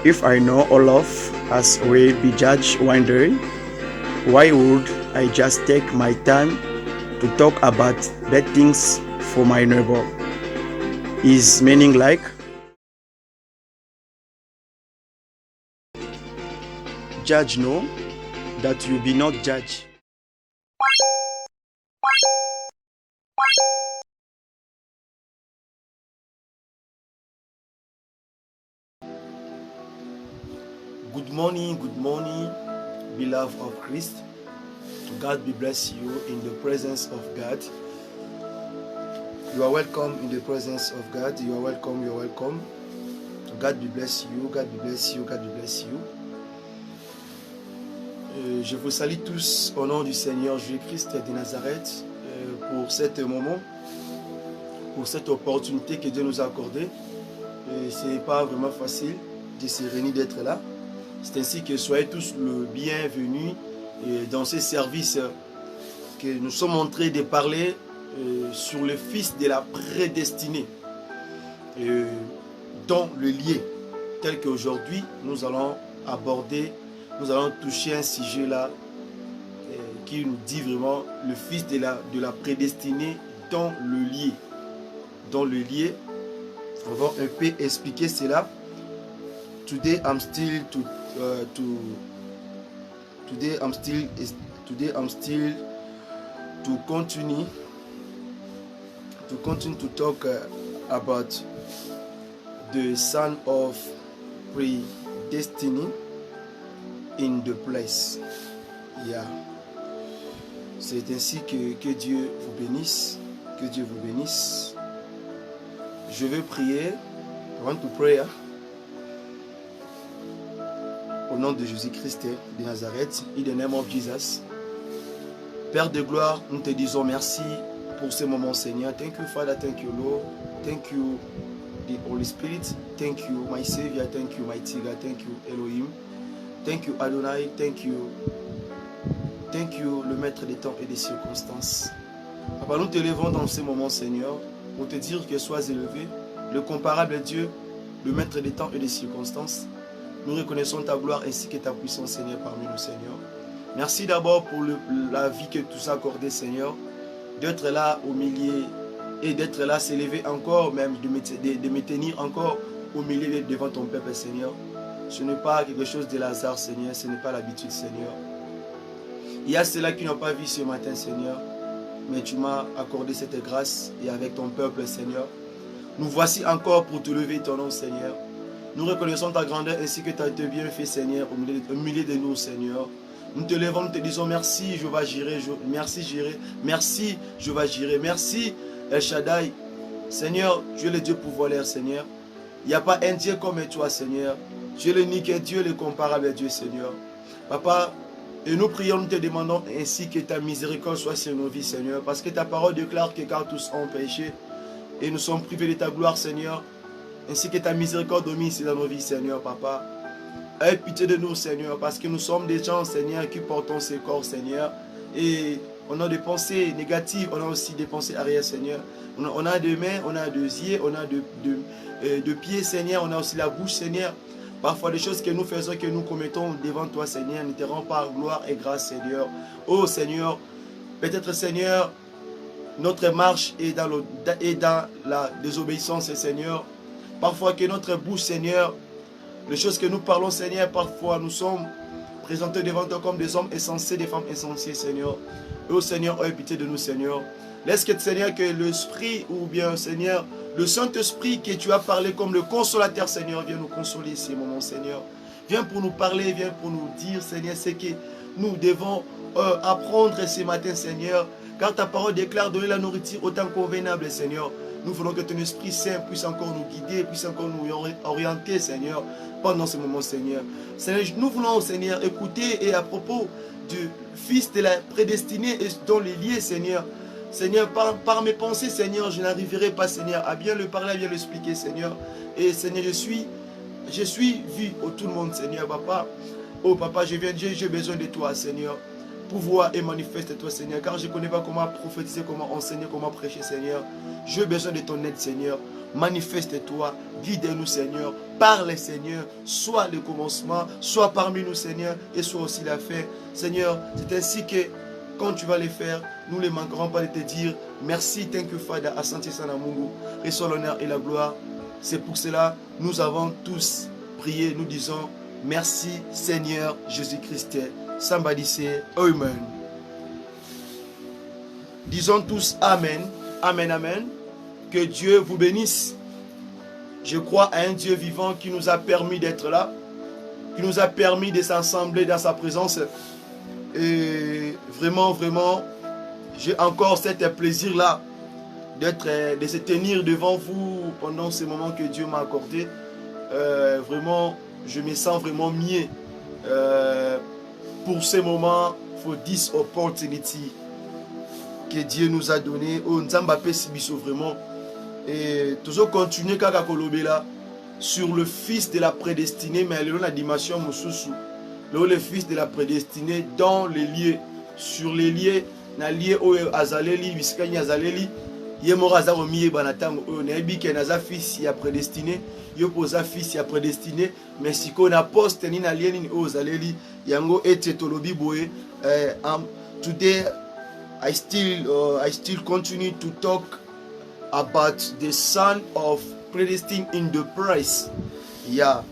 If I know Olaf as will be judged one day, why would I just take my time to talk about bad things for my neighbor? Is meaning like judge no, that you be not judge. Good morning, beloved of Christ. God be bless you in the presence of God. You are welcome in the presence of God. You are welcome, you are welcome. God be bless you, God be bless you, God be bless you. Je vous salue tous au nom du Seigneur Jésus-Christ de Nazareth pour cet moment, pour cette opportunité que Dieu nous a accordée. Ce n'est pas vraiment facile de se réunir, d'être là. C'est ainsi que soyez tous le bienvenus dans ce service que nous sommes en train de parler sur le fils de la prédestinée dans le lié tel qu'aujourd'hui nous allons aborder, nous allons toucher un sujet là qui nous dit vraiment le fils de la prédestinée dans le lié. Dans le lié, on va un peu expliquer cela. Today I'm still to continue to talk about the son of predestiny in the place. Yeah. C'est ainsi que Dieu vous bénisse, que Dieu vous bénisse. Je vais prier. I want to pray. Au nom de Jésus-Christ de Nazareth, in the name of Jesus. Père de gloire, nous te disons merci pour ce moment, Seigneur. Thank you, Father. Thank you, Lord. Thank you, the Holy Spirit. Thank you, my Savior. Thank you, mighty God. Thank you, Elohim. Thank you, Adonai. Thank you. Thank you, le maître des temps et des circonstances. Papa, nous te levons dans ce moment, Seigneur, pour te dire que sois élevé, le comparable Dieu, le maître des temps et des circonstances. Nous reconnaissons ta gloire ainsi que ta puissance, Seigneur, parmi nous, Seigneur. Merci d'abord pour la vie que tu as accordée, Seigneur, d'être là au milieu et d'être là, s'élever encore, même de me tenir encore au milieu devant ton peuple, Seigneur. Ce n'est pas quelque chose de hasard, Seigneur, ce n'est pas l'habitude, Seigneur. Il y a ceux-là qui n'ont pas vu ce matin, Seigneur, mais tu m'as accordé cette grâce et avec ton peuple, Seigneur. Nous voici encore pour te lever ton nom, Seigneur. Nous reconnaissons ta grandeur ainsi que tu as été bien fait, Seigneur, au milieu de nous, Seigneur. Nous te levons, nous te disons merci, Jéhovah Jireh, merci Jireh, merci Jéhovah Jireh, merci El Shaddai. Seigneur, tu es le Dieu pouvoir, Seigneur. Il n'y a pas un Dieu comme toi, Seigneur. Tu es l'unique Dieu, le comparable Dieu, Seigneur. Papa, et nous prions, nous te demandons ainsi que ta miséricorde soit sur nos vies, Seigneur, parce que ta parole déclare que car tous ont péché et nous sommes privés de ta gloire, Seigneur. Ainsi que ta miséricorde domine dans nos vies, Seigneur, Papa. Aie pitié de nous, Seigneur, parce que nous sommes des gens, Seigneur, qui portons ces corps, Seigneur. Et on a des pensées négatives, on a aussi des pensées arrière, Seigneur. On a des mains, on a des yeux, on a de pieds, Seigneur. On a aussi la bouche, Seigneur. Parfois, des choses que nous faisons, que nous commettons devant toi, Seigneur, ne te rend pas gloire et grâce, Seigneur. Oh, Seigneur, peut-être, Seigneur, notre marche est dans la désobéissance, Seigneur. Parfois que notre bouche, Seigneur, les choses que nous parlons, Seigneur, parfois nous sommes présentés devant toi comme des hommes insensés, des femmes insensées, Seigneur. Oh Seigneur, aie pitié de nous, Seigneur. Laisse que, Seigneur, que l'Esprit, ou bien, Seigneur, le Saint-Esprit que tu as parlé comme le consolateur, Seigneur, viens nous consoler ces moments, Seigneur. Viens pour nous parler, viens pour nous dire, Seigneur, ce que nous devons apprendre ce matin, Seigneur. Car ta parole déclare donner la nourriture autant convenable, Seigneur. Nous voulons que ton Esprit Saint puisse encore nous guider, puisse encore nous orienter, Seigneur, pendant ce moment, Seigneur. Seigneur, nous voulons, Seigneur, écouter et à propos du Fils de la prédestinée et dans les liés, Seigneur. Seigneur, par mes pensées, Seigneur, je n'arriverai pas, Seigneur, à bien le parler, à bien l'expliquer, Seigneur. Et Seigneur, je suis vu au tout le monde, Seigneur, Papa. Oh, Papa, j'ai besoin de toi, Seigneur. pouvoir et manifeste-toi, Seigneur, car je ne connais pas comment prophétiser, comment enseigner, comment prêcher, Seigneur. J'ai besoin de ton aide, Seigneur. Manifeste-toi, guide-nous, Seigneur. Parle, Seigneur. Sois le commencement, sois parmi nous, Seigneur, et sois aussi la fin. Seigneur, c'est ainsi que quand tu vas les faire, nous ne manquerons pas de te dire merci, thank you, Father, Asante Sanamungu, reçois l'honneur et la gloire. C'est pour cela nous avons tous prié, nous disons merci, Seigneur Jésus-Christ. Somebody say Amen. Disons tous Amen. Amen, Amen. Que Dieu vous bénisse. Je crois à un Dieu vivant qui nous a permis d'être là, qui nous a permis de s'assembler dans sa présence. Et vraiment, vraiment, j'ai encore cet plaisir-là de se tenir devant vous pendant ce moment que Dieu m'a accordé. Vraiment, je me sens vraiment mieux pour ce moment, for this opportunity que Dieu nous a donné. Oh, Nzamba Pesibiso vraiment. Et toujours continuer kaka kolobela sur le fils de la prédestinée, mais la dimension Moussousou. Le fils de la prédestinée dans les lieux, sur les lieux, na lieu où Azaleli, Biskani Azaleli, Yemora Zaromi Banatang, Nebi Kenaza fils ya prédestiné, Yopoza fils ya prédestiné, mais si qu'on a posté ni na lieu ni Ozaleli, Yango et Tolobi Boé. Today I still continue to talk about the son of predestined in the price. Yeah.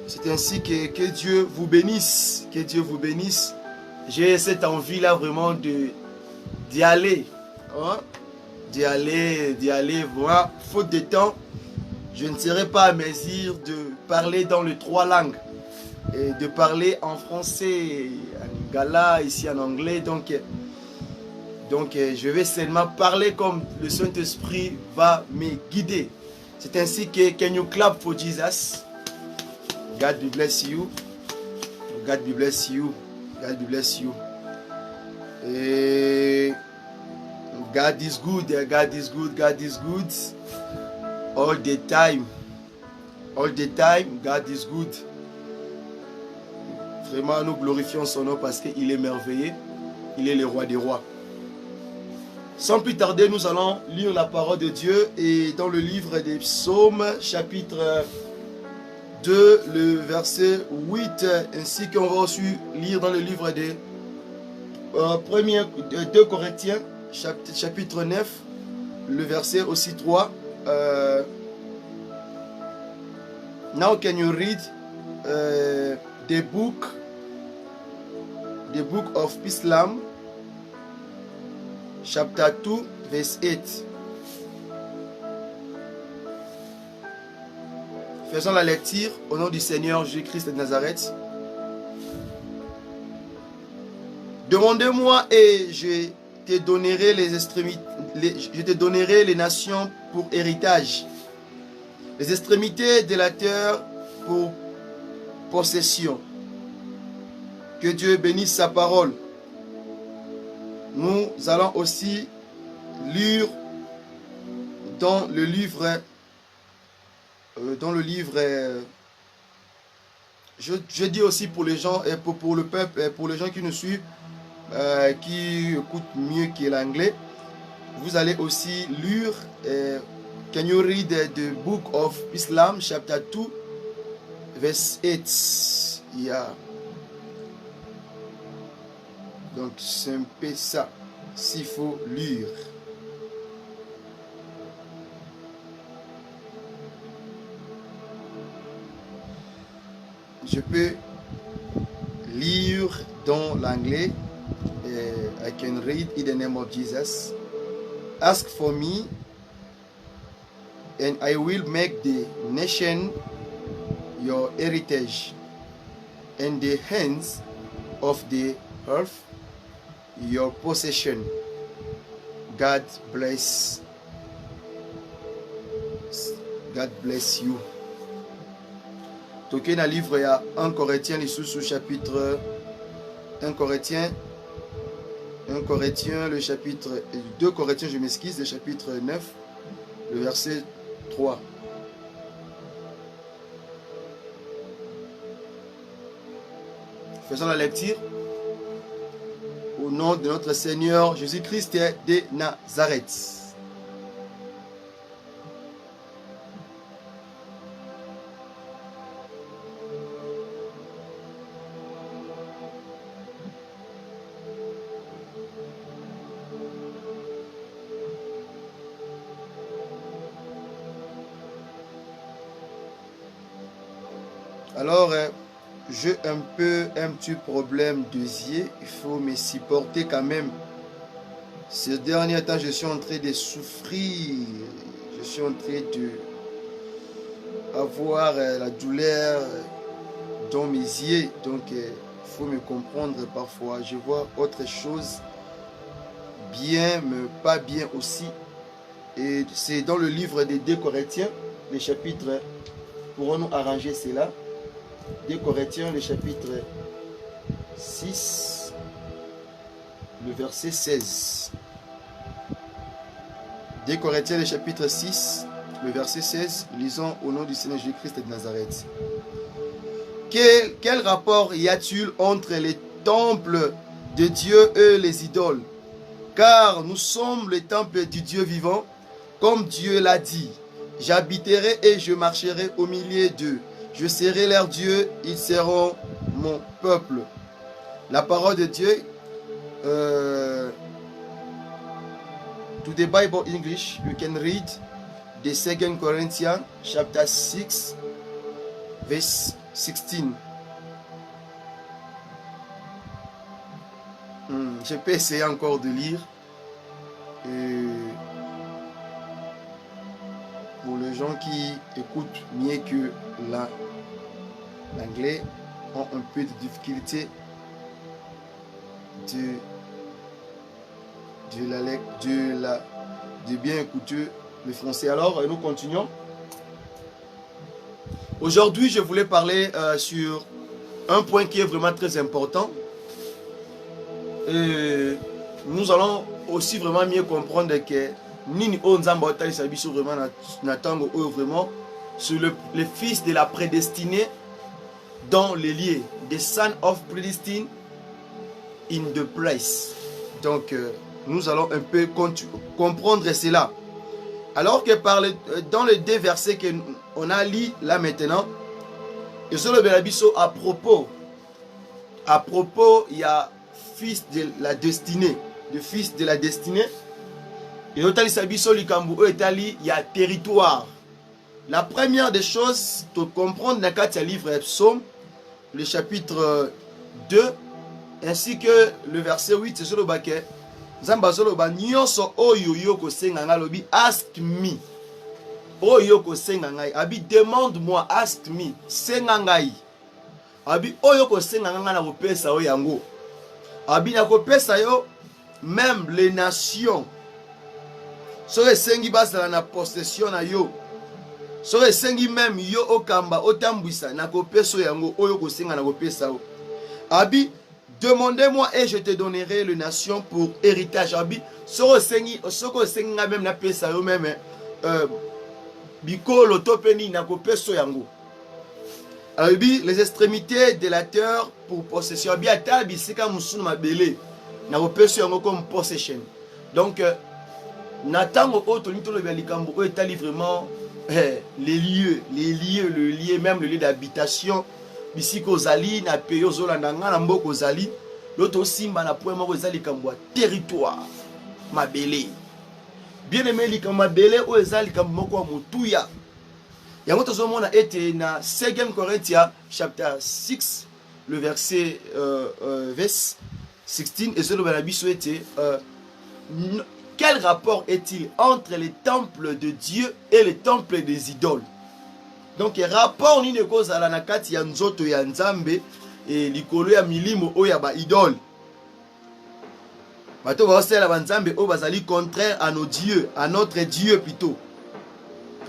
C'est ainsi que Dieu vous bénisse. Que Dieu vous bénisse. J'ai cette envie-là vraiment d'y aller. Hein? D'y aller voir. Faute de temps, je ne serai pas à mesure de parler dans les 3 langues. Et de parler en français, en lingala, ici en anglais. Donc, je vais seulement parler comme le Saint-Esprit va me guider. C'est ainsi que can you clap for Jesus? God bless you. God bless you. God bless you. Et God is good. God is good. God is good. All the time. All the time, God is good. Vraiment, nous glorifions son nom parce qu'il est merveilleux. Il est le roi des rois. Sans plus tarder, nous allons lire la parole de Dieu et dans le livre des Psaumes, chapitre 2, le verset 8, ainsi qu'on va aussi lire dans le livre des 2 Corinthiens, chapitre 9, le verset aussi 3. Now can you read the book of Islam, chapter 2, verse 8. Faisons la lecture au nom du Seigneur Jésus-Christ de Nazareth. Demandez-moi et je te donnerai les extrémités, je te donnerai les nations pour héritage, les extrémités de la terre pour possession. Que Dieu bénisse sa parole. Nous allons aussi lire dans le livre, je dis aussi pour les gens, et pour le peuple, pour les gens qui nous suivent, qui écoutent mieux que l'anglais, vous allez aussi lire, can you read the book of Islam, chapter 2, verse 8. Yeah. Donc c'est un peu ça, s'il faut lire. Je peux lire dans l'anglais. I can read in the name of Jesus. Ask for me, and I will make the nation your heritage, and the hands of the earth your possession. God bless you. Toké na livre ya 1 Corinthiens sous chapitre 1 Corinthiens le chapitre 2 Corinthiens, je m'excuse, le chapitre 9, le verset 3. Faisons la lecture. au nom de notre Seigneur Jésus-Christ de Nazareth. Alors, j'ai un petit problème de yeux. Il faut me supporter quand même. Ces derniers temps, je suis en train de souffrir. Je suis en train de avoir la douleur dans mes yeux. Donc, il faut me comprendre parfois. Je vois autre chose bien, mais pas bien aussi. Et c'est dans le livre des 2 Corinthiens, les chapitres, pourrons-nous arranger cela? 2 Corinthiens, le chapitre 6, le verset 16. 2 Corinthiens, le chapitre 6, le verset 16. Lisons au nom du Seigneur Jésus-Christ de Nazareth. Quel rapport y a-t-il entre les temples de Dieu et les idoles? Car nous sommes les temples du Dieu vivant, comme Dieu l'a dit. J'habiterai et je marcherai au milieu d'eux. Je serai leur Dieu, ils seront mon peuple. La parole de Dieu, to the Bible English, you can read the 2 Corinthians chapter 6, verse 16. Je peux essayer encore de lire. Pour les gens qui écoutent mieux que l'anglais, ont un peu de difficulté de bien écouter le français. Alors, nous continuons. Aujourd'hui, je voulais parler sur un point qui est vraiment très important. Et nous allons aussi vraiment mieux comprendre que Nini Onzamba Otalisa Biso vraiment Natango vraiment sur le fils de la prédestinée dans les lieux, the son of predestined in the place. Donc nous allons un peu comprendre cela. Alors que dans les 2 versets qu'on a lu là maintenant, et sur le Belabiso à propos, il y a fils de la destinée, le fils de la destinée. Et il y a territoire. La première des choses, pour comprendre dans le livre Psaume, le chapitre 2, ainsi que le verset 8, c'est sur le baquet. Ask me. Oyoko sengangai. Abi demande-moi, ask me. Sengangai. Abi oyoko sengangai na kopesa oyango. Abi na kopesa yo même les nations. Sore sengi basala na possession na yo. Sore sengi même yo okamba otambwisa na kopesa yango oyoko senga na kopesa o. Abi demandez-moi et je te donnerai les nations pour héritage. Abi soko sengi même na pesa yo même bikolo topeni na kopesa yango. Abi les extrémités de la terre pour possession. Abi ata bisika musunu mabele na kopesa yango comme possession. Donc Natango Otolito le Likambo établit vraiment les lieux, le lieu, même le lieu d'habitation. Bisiko Zali, na Peyo Zolandanga, na Mboko Zali, l'autre Simba na Poema Zali Kamboa, territoire, Mabele. Bien aimé Likamba Bele, Ozali Kamboko Moutuya. Yango Tozomona été na 2 Corinthiens, chapitre 6, le verset 16, et ce le Balabiso était. Quel rapport est-il entre les temples de Dieu et les temples des idoles? Donc, rapport ni ne cause à la nakati ya nzoto ya nzambe et likolo ya milimo o ya ba idole. Bato ba osela ba nzambe o bazali contraire à nos dieux, à notre Dieu plutôt.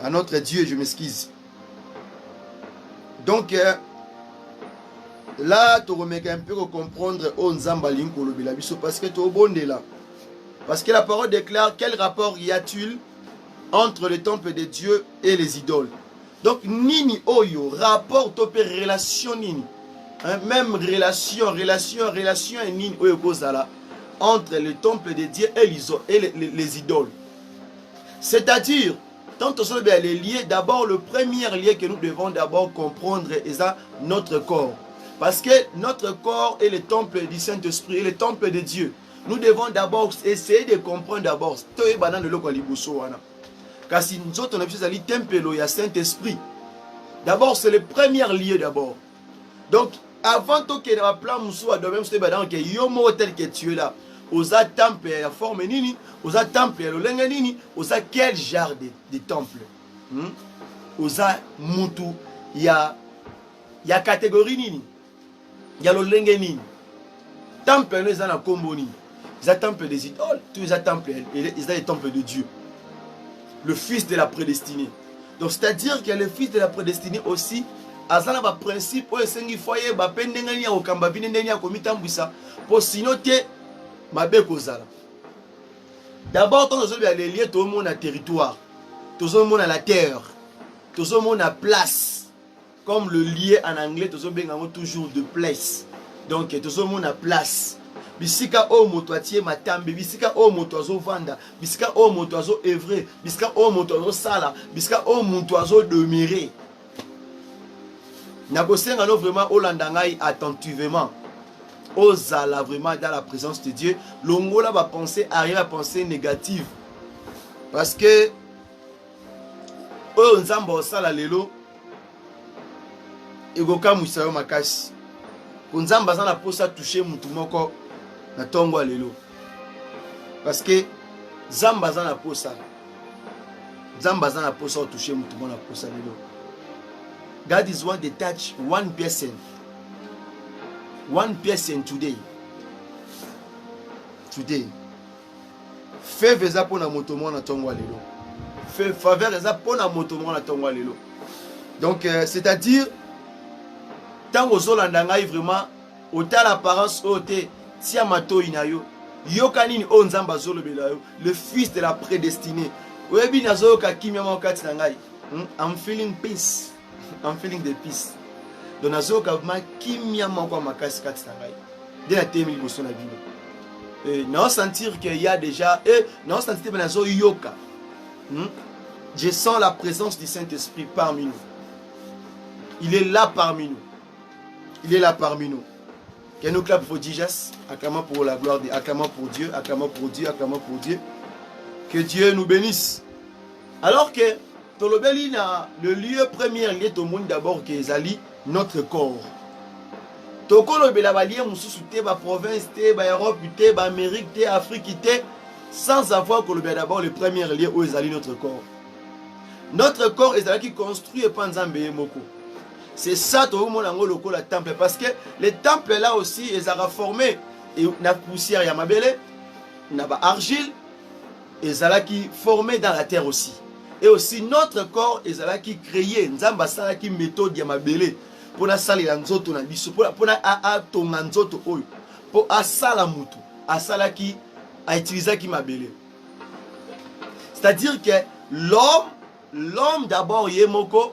À notre Dieu, je m'excuse. Donc, là, tu remets un peu comprendre o nzamba linkolo bilabiso parce que tu es au bon là. Parce que la parole déclare quel rapport y a-t-il entre le temple de Dieu et les idoles. Donc, nini oyo, rapport topé relation nini. Même relation et nini oyo kozala. entre le temple de Dieu et les idoles. C'est-à-dire, tant que les liés, d'abord le premier lien que nous devons d'abord comprendre est notre corps. Parce que notre corps est le temple du Saint-Esprit, est le temple de Dieu. Nous devons d'abord essayer de comprendre d'abord. Car si nous autres, on a vu le temple, il y a Saint-Esprit. D'abord, c'est le premier lieu d'abord. Donc, avant tout que dans plan Moussou, de même, c'est que yomo tel que tu es là. Osa temple ya forme nini, osa temple ya lolenga nini, osa quel genre de temple. Osa mutu ya catégorie nini. Ya lolenga nini. Temple les ana kombo nini. Ils temple des idoles, tous les temples, ils ont les temples de Dieu. Le fils de la prédestinée. Donc c'est-à-dire que le fils de la prédestinée aussi azana ba principe o esengi foyer ba pendengani ya okamba vinendeni ya komitambwisa pour sinon te mabe kozala. D'abord quand nous allons les lier tout le monde a territoire, tout le monde a la terre, tout le monde a place. Comme le lié en anglais, tout le monde toujours de place. Donc tout le monde a place. Bisika o motoatie matambe, bisika o motoazo vanda, bisika o motoazo evre, bisika o motoazo sala, bisika o motoazo demeurer. Nabosenga no vraiment olandangai attentivement. Ozala vraiment dans la présence de Dieu. Longola va penser, arrive à penser négative. Parce que o nzamba osala lelo egoka musayo makasi. Nzamba za na posa toucher mutu moko na tongo lelo. Parce que zamba za na posa. Zamba za na posa toucher mutu moko na posa lelo. God is want to touch one person. One person today. Today. Fais veza pour na motomo na tongo lelo. Fais faveur veza pour na motomo na tongo lelo. Donc c'est-à-dire tant aux Hollandais vraiment autant l'apparence ôté tia mato inayo yokanini o nzamba zolo belayo le fils de la prédestinée. Webi nazo ka kimia makati na ngai. I'm feeling peace. I'm feeling the peace. Donc nazo ka ma kimia makwa makasi kati na ngai. Dès la temi liboso na bino. Non sentir qu'il y a déjà non sentir que nazo yoka. Je sens la présence du Saint-Esprit parmi nous. Il est là parmi nous. Il est là parmi nous. Que nous clap pour Jesus, acclamons pour la gloire de acclamons pour Dieu, acclamons pour Dieu, acclamons pour Dieu. Que Dieu nous bénisse. Alors que Tolobelina, le lieu premier lié au monde d'abord qui est notre corps. Tokolo belabalié mususu te ba province te ba Europe te ba Amérique te Afrique te sans avoir que le d'abord le premier lieu où est notre corps. Notre corps est qui construit par Nzambe moko. C'est ça tout le monde en le temple parce que les temples là aussi ils ont formé et la poussière ya mabele na ba argile et ça qui formé dans la terre aussi. Et aussi notre corps ils ont qui créé Nzamba sala qui méthode ya mabele pour na sala ya nzoto na biso pour na a tonga nzoto oyo pour asala mutu asala qui a utilisé qui mabele. C'est-à-dire que l'homme d'abord yemoko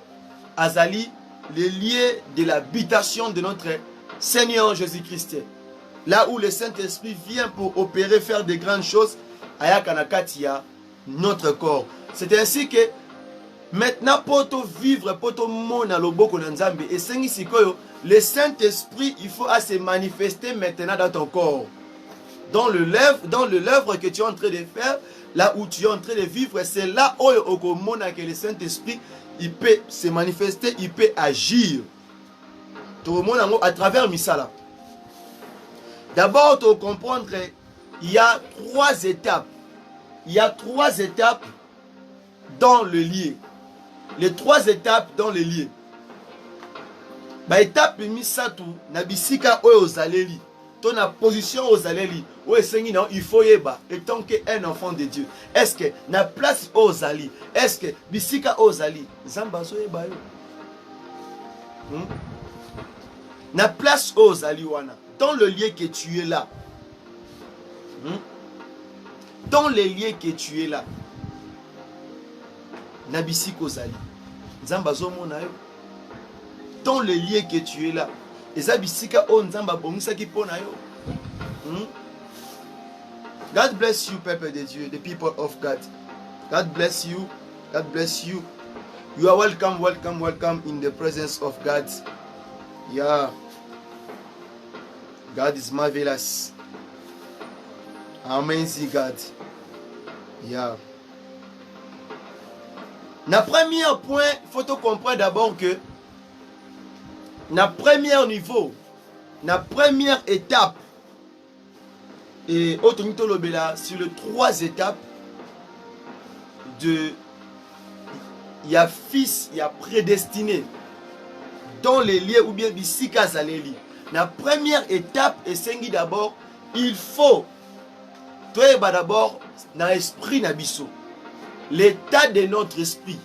azali les lieux de l'habitation de notre Seigneur Jésus-Christ. Là où le Saint-Esprit vient pour opérer, faire de grandes choses, Ayakanakatia, notre corps. C'est ainsi que maintenant, pour vivre, pour tout monde à l'oboko Nzambe, et le Saint-Esprit, il faut se manifester maintenant dans ton corps. Dans l'œuvre que tu es en train de faire, là où tu es en train de vivre, c'est là où que le Saint-Esprit il peut se manifester, il peut agir. Tout le monde à travers Misala. D'abord, tu comprendre il y a 3 étapes. Il y a 3 étapes dans le lieu. Les 3 étapes dans le lieu. Ba étape misatu na bisika oyo ozaleli. Ton position aux aleli. Il faut yeba. Étant qu'un enfant de Dieu. Est-ce que na place aux ali? Est-ce que bisika aux ali? Zambazo yeba yo. Na place aux ali wana. Dans le lieu que tu es là. Dans les lieux que tu es là. Na bisika aux ali. Zambazo mona yo. Dans le lieu que tu es là. Et ça bisika o nzamba bongisa ki pona yo. God bless you, peuple de Dieu, the people of God. God bless you. God bless you. You are welcome, welcome, welcome in the presence of God. Yeah. God is marvelous. Amazing God. Yeah. Na premier point, il faut te comprendre d'abord que na premier niveau, na première étape, et autre lobela sur les 3 étapes de il y a fils, il y a prédestiné dans les lieux ou bien bisika zaleli. La première étape est sengi d'abord, il faut toi d'abord dans l'esprit nabiso, l'état de notre esprit.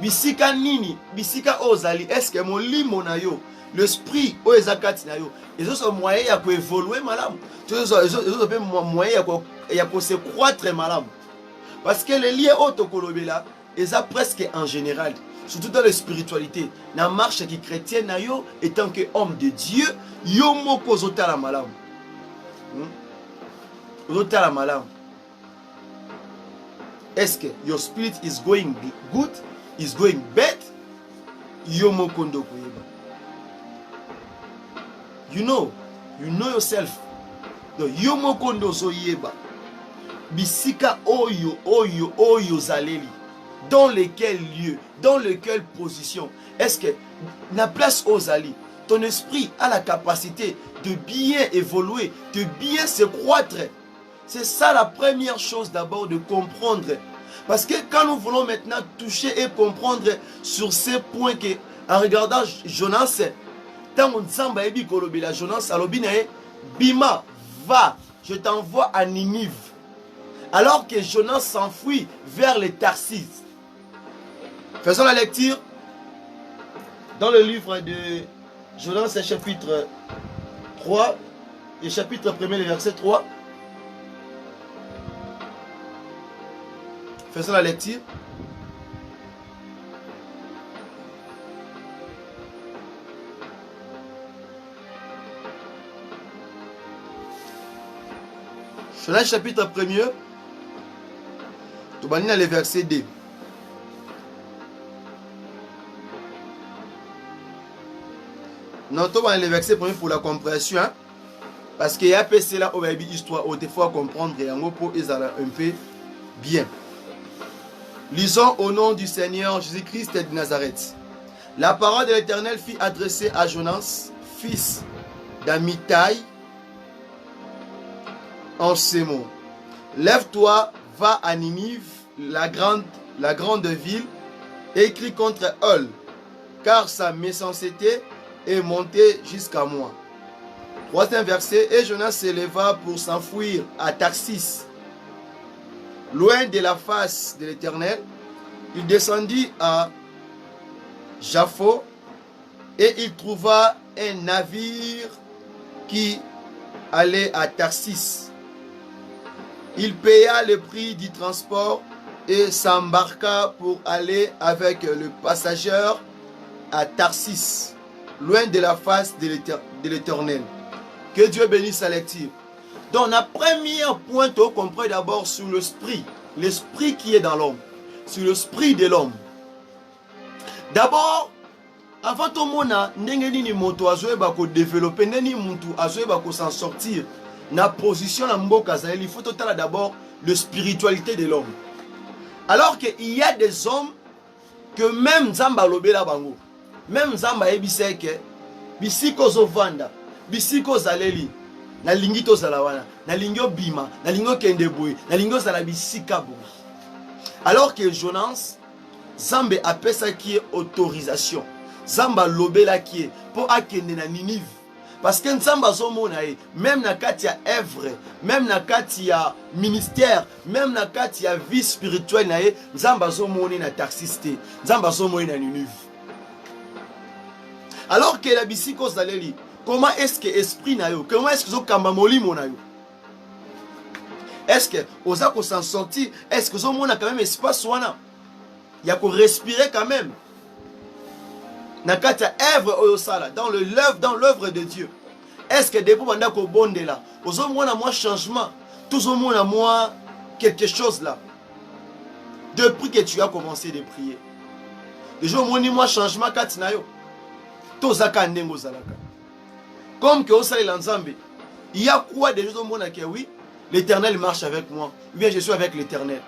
Bisika nini, bisika ozali, est-ce que mon limo na yo, l'esprit o ezakati na yo, ils ont moyen ya ko évoluer malam. Ils ont moyen ya ko se croître malam. Parce que les liens autocolobela, ils ont presque en général, surtout dans la spiritualité, dans la marche qui chrétienne, étant que homme de Dieu, yo moko zota la malam. Zota la malam. Est-ce que your spirit is going good, is going bad? Yo moko ndoko yeba. You know yourself. Yo moko ndozo yeba. Bisika oyo zaleli. Dans lequel lieu, dans lequel position. Est-ce que la place Ozali, ton esprit a la capacité de bien évoluer, de bien se croître? C'est ça la première chose d'abord de comprendre. Parce que quand nous voulons maintenant toucher et comprendre sur ces points que, en regardant Jonas, tant on samba ebi kolobela Jonas alobinae, Bima, va, je t'envoie à Ninive. Alors que Jonas s'enfuit vers les Tarsis. Faisons la lecture dans le livre de Jonas, chapitre 3, et chapitre 1, le verset 3. Faisons la lecture. Jonas, chapitre 1er, tout le le verset 2. Non, tout le verset 1er pour la compréhension. Hein? Parce qu'il y a PC là, où il y a une histoire, où il faut comprendre, et en gros, pour ils allaient un peu bien. Lisons au nom du Seigneur Jésus-Christ de Nazareth. La parole de l'Éternel fut adressée à Jonas, fils d'Amittai, en ces mots. Lève-toi, va à Ninive, la grande ville, et écris contre elle, car sa méchanceté est montée jusqu'à moi. 3e verset. Et Jonas s'éleva pour s'enfuir à Tarsis, loin de la face de l'Éternel. Il descendit à Jaffo et il trouva un navire qui allait à Tarsis. Il paya le prix du transport et s'embarqua pour aller avec le passager à Tarsis, loin de la face de l'Éternel. Que Dieu bénisse sa lecture. Donc, la première point, on comprend d'abord sur l'esprit qui est dans l'homme, sur l'esprit de l'homme. D'abord, avant tout le monde, n'engeni moto azoeba ko développer, n'engeni moto azoeba ko s'en sortir. Na position na mboka zaeli, il faut totalement d'abord la spiritualité de l'homme. Alors qu'il y a des hommes que même Zamba lobela bango, même Zamba ebiseke, bisiko zo vanda, bisiko zaleli, na lingito zalawana, na lingyo bima, na lingyo kendeboui, na lingyo zalabisika boui. Alors que Jonas, Zamba appelle ça qui est autorisation. Zamba lobela qui est pour akende na Ninive. Parce que Nzamba zomona même na kati ya œuvre, même na kati ya ministère, même na kati ya vie spirituelle na Nzamba zomona na Tarsis te, Nzamba zomona na Ninive. Alors que la bisiko zaleli, comment est-ce que esprit na yo, comment est-ce que zo kamba molimo na yo? Est-ce que oza ko s'en sortir, est-ce que zomona quand même espace wana? Ya ko respirer quand même. Nakati œuvre oyosala dans l'œuvre de Dieu. Est-ce que depuis banda ko bonde là, ozo mona moi changement, Tout au monde à moi, quelque chose là. Depuis que tu as commencé de prier. Les gens m'ont dit, moi, changement, katinayo. Tozaka ndengo zalaka. Comme que au salé l'ensemble, il y a quoi des gens au monde qui oui, l'Éternel marche avec moi. Ou bien je suis avec l'Éternel.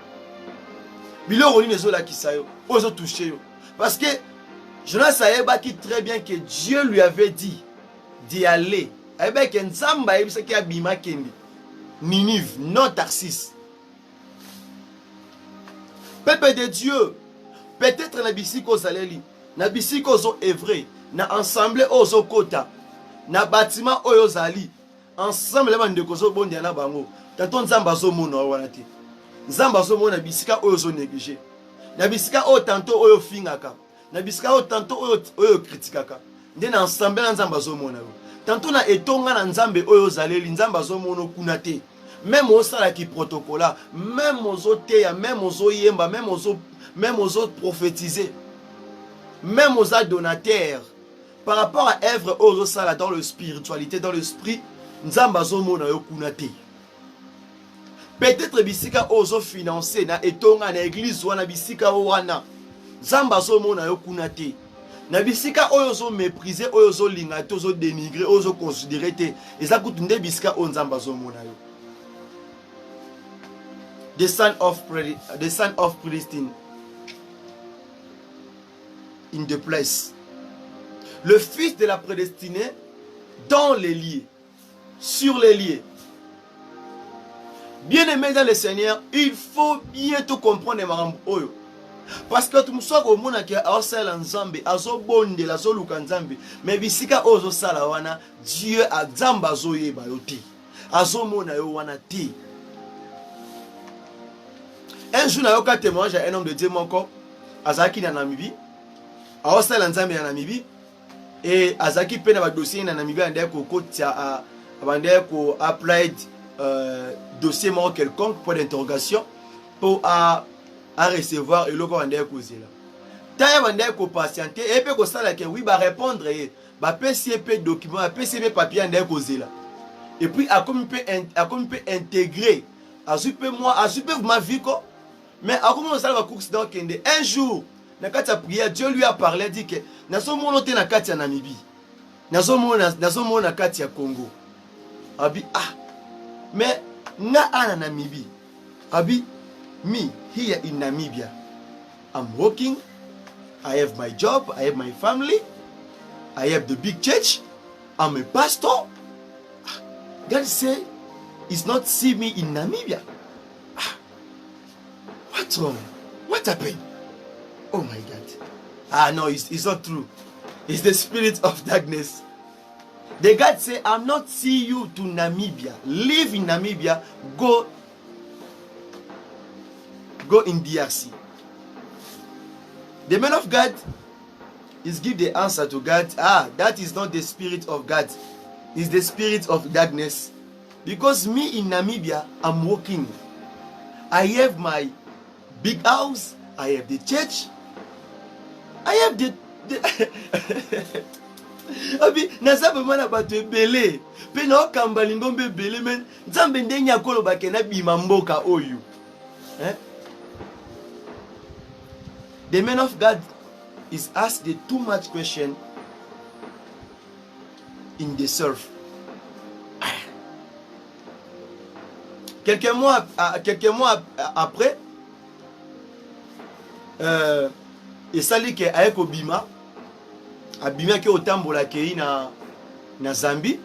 Bilo roni les là qui sayo, aux autres touché. Parce que Jonas Saïba qui très bien que Dieu lui avait dit d'y aller. Avec un Zamba, il qui a bima kendi. Ninive, non Tarsis. Peuple de Dieu, peut-être na bisiko zaleli, na bisiko zo evre, na ensemble ozo kota, na bâtiment oyo zali, ensemble les ndeko zo bondi na bango. Tanton Nzamba zo mona wana te. Nzamba zo mona bisika oyo zo négligé. Na bisika oyo tanto oyo fingaka. Na bisika oyo tanto oyo kritikaka. Nde na ensemble na Nzamba zo mona. Tanto na etonga na Nzambe oyo zaleli, Nzamba zo mona kuna te. Même au sala qui protocola, même aux autres, même aux oyemba, même aux autres prophétiser, même aux donataires, par rapport à œuvre aux sala dans le spiritualité, dans l'esprit, Nzamba zo mona yo kuna te. Peut-être bisika ozo financer na etonga na église wana bisika wana. Nzamba zo mona yo kuna te. Na bisika ozo mépriser, ozo linga, ozo dénigrer, ozo considérer te. Eza kutunde bisika o Nzamba zo mona yo. The son of Philistine in the place. Le fils de la prédestinée dans les lieux, sur les lieux. Bien-aimé dans le Seigneur, il faut bien tout comprendre Oyo. Parce que tout le monde au monde qui a osala nzambe, azo bonde la zo luka nzambe, mais bisika ozo sala wana, Dieu a nzamba zo yeba yo te. Azo mona yo wana te. Un jour, il y a un témoignage à un homme de Dieu, mon corps, Azaki na Namibie, a osala nzambe na Namibie, et Azaki peine un dossier na Namibie, ko applied dossier mon quelconque pour d'interrogation pour à recevoir et le corps andé ko zela. Taya bandé ko patienter et puis ko sala que oui ba répondre et ba PCP document, ba PCP papier andé ko zela. Et puis a comme peut intégrer a super moi a super ma vie ko. Mais à comment ça va courir dans Kende un jour, na kati ya prière, Dieu lui a parlé, dit que na so mono te na kati ya Namibie. Na so mono na kati ya Congo. Abi ah. Mais na ana Namibie. Abi me here in Namibia. I'm working. I have my job, I have my family. I have the big church. I'm a pastor. God say he's not see me in Namibia. What's wrong? What happened? Oh my God. Ah no, it's not true. It's the spirit of darkness. The God say, I'm not see you to Namibia. Live in Namibia. Go in DRC. The man of God is give the answer to God. Ah, that is not the spirit of God. It's the spirit of darkness. Because me in Namibia, I'm working. I have my big house, I have the church, I have the Abi, nazabe mana bato ebele. Pe na okamba lingombe ebele men. Nzambe ndenya kolo bakena bima mboka oyo. The man of God is asked the too much question in the surf. Quelques mois après, et sali ke aeko bima abima ke otambola ke na Zambie.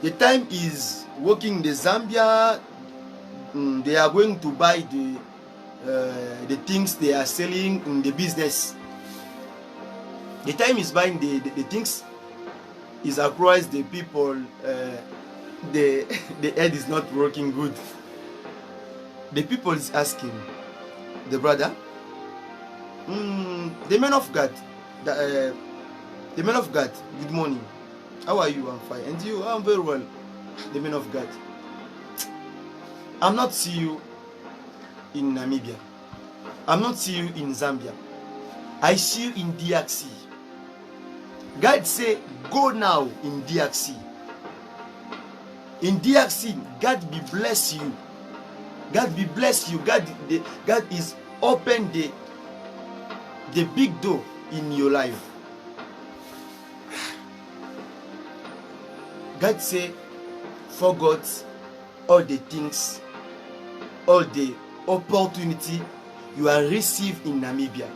The time is working in the Zambia. They are going to buy the things they are selling in the business. The time is buying the things is across the people. The head is not working good. The people is asking the brother, the man of God, the man of God, good morning. How are you? I'm fine. And you? I'm very well. The man of God, I'm not see you in Namibia. I'm not see you in Zambia. I see you in DRC. God say, go now in DRC. In DRC, God be bless you. God be bless you. God is open the big door in your life. God say, forgot all the things, all the opportunity you are received in Namibia.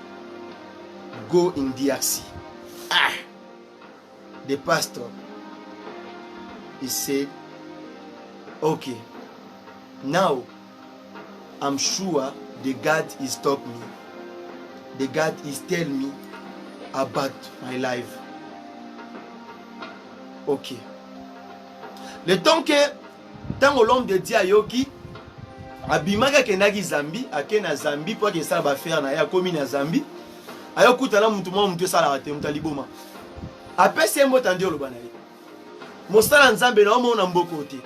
Go in DRC. The pastor, he said, okay, now I'm sure the God is talking me. The God is telling me about my life. Ok. Le temps que l'homme de Dieu ayoki abimaka kendaki Zambie, akena Zambie pour que ça va faire na ya komi na Zambie. Ayokuta na mutu mtu sala rate mutaliboma. Apese mbo tandi olobana ye. Mosala nzambe na omona mboko te.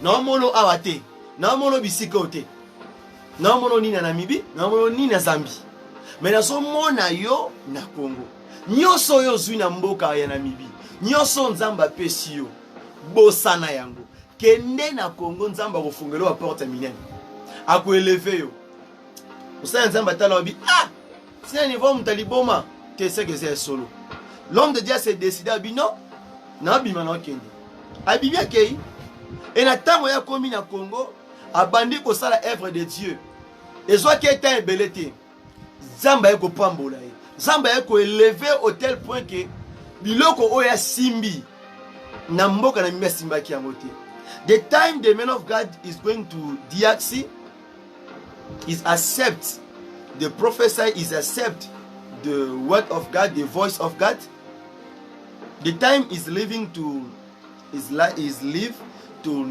Na omono awate. Na omono bisika te. Na omono ni na Namibie, na omono ni na Zambie. Mais na so mona yo na Congo. Nyoso yo zui na mboka ya Namibie. Nyoso nzamba pesi yo. Bosana yango. Kende na Congo nzamba kufungelo wa porte minene. Ako eleve yo. Mosala nzamba tala obi. Ah! Si un niveau mutaliboma, te sais que c'est solo. L'homme de Dieu s'est décidé à non, na bimana kende. Abibia kei. Et na tango ya komi na Congo, abandi ko sala œuvre de Dieu. Et soit qui est un belete. Zamba eko pambola ye. Zamba eko élevé au tel point que biloko oya simbi na mboka na mimba simba ki yango te. The time the man of God is going to DRC is accept the prophesy, is accept the word of God, the voice of God. The time is living to live to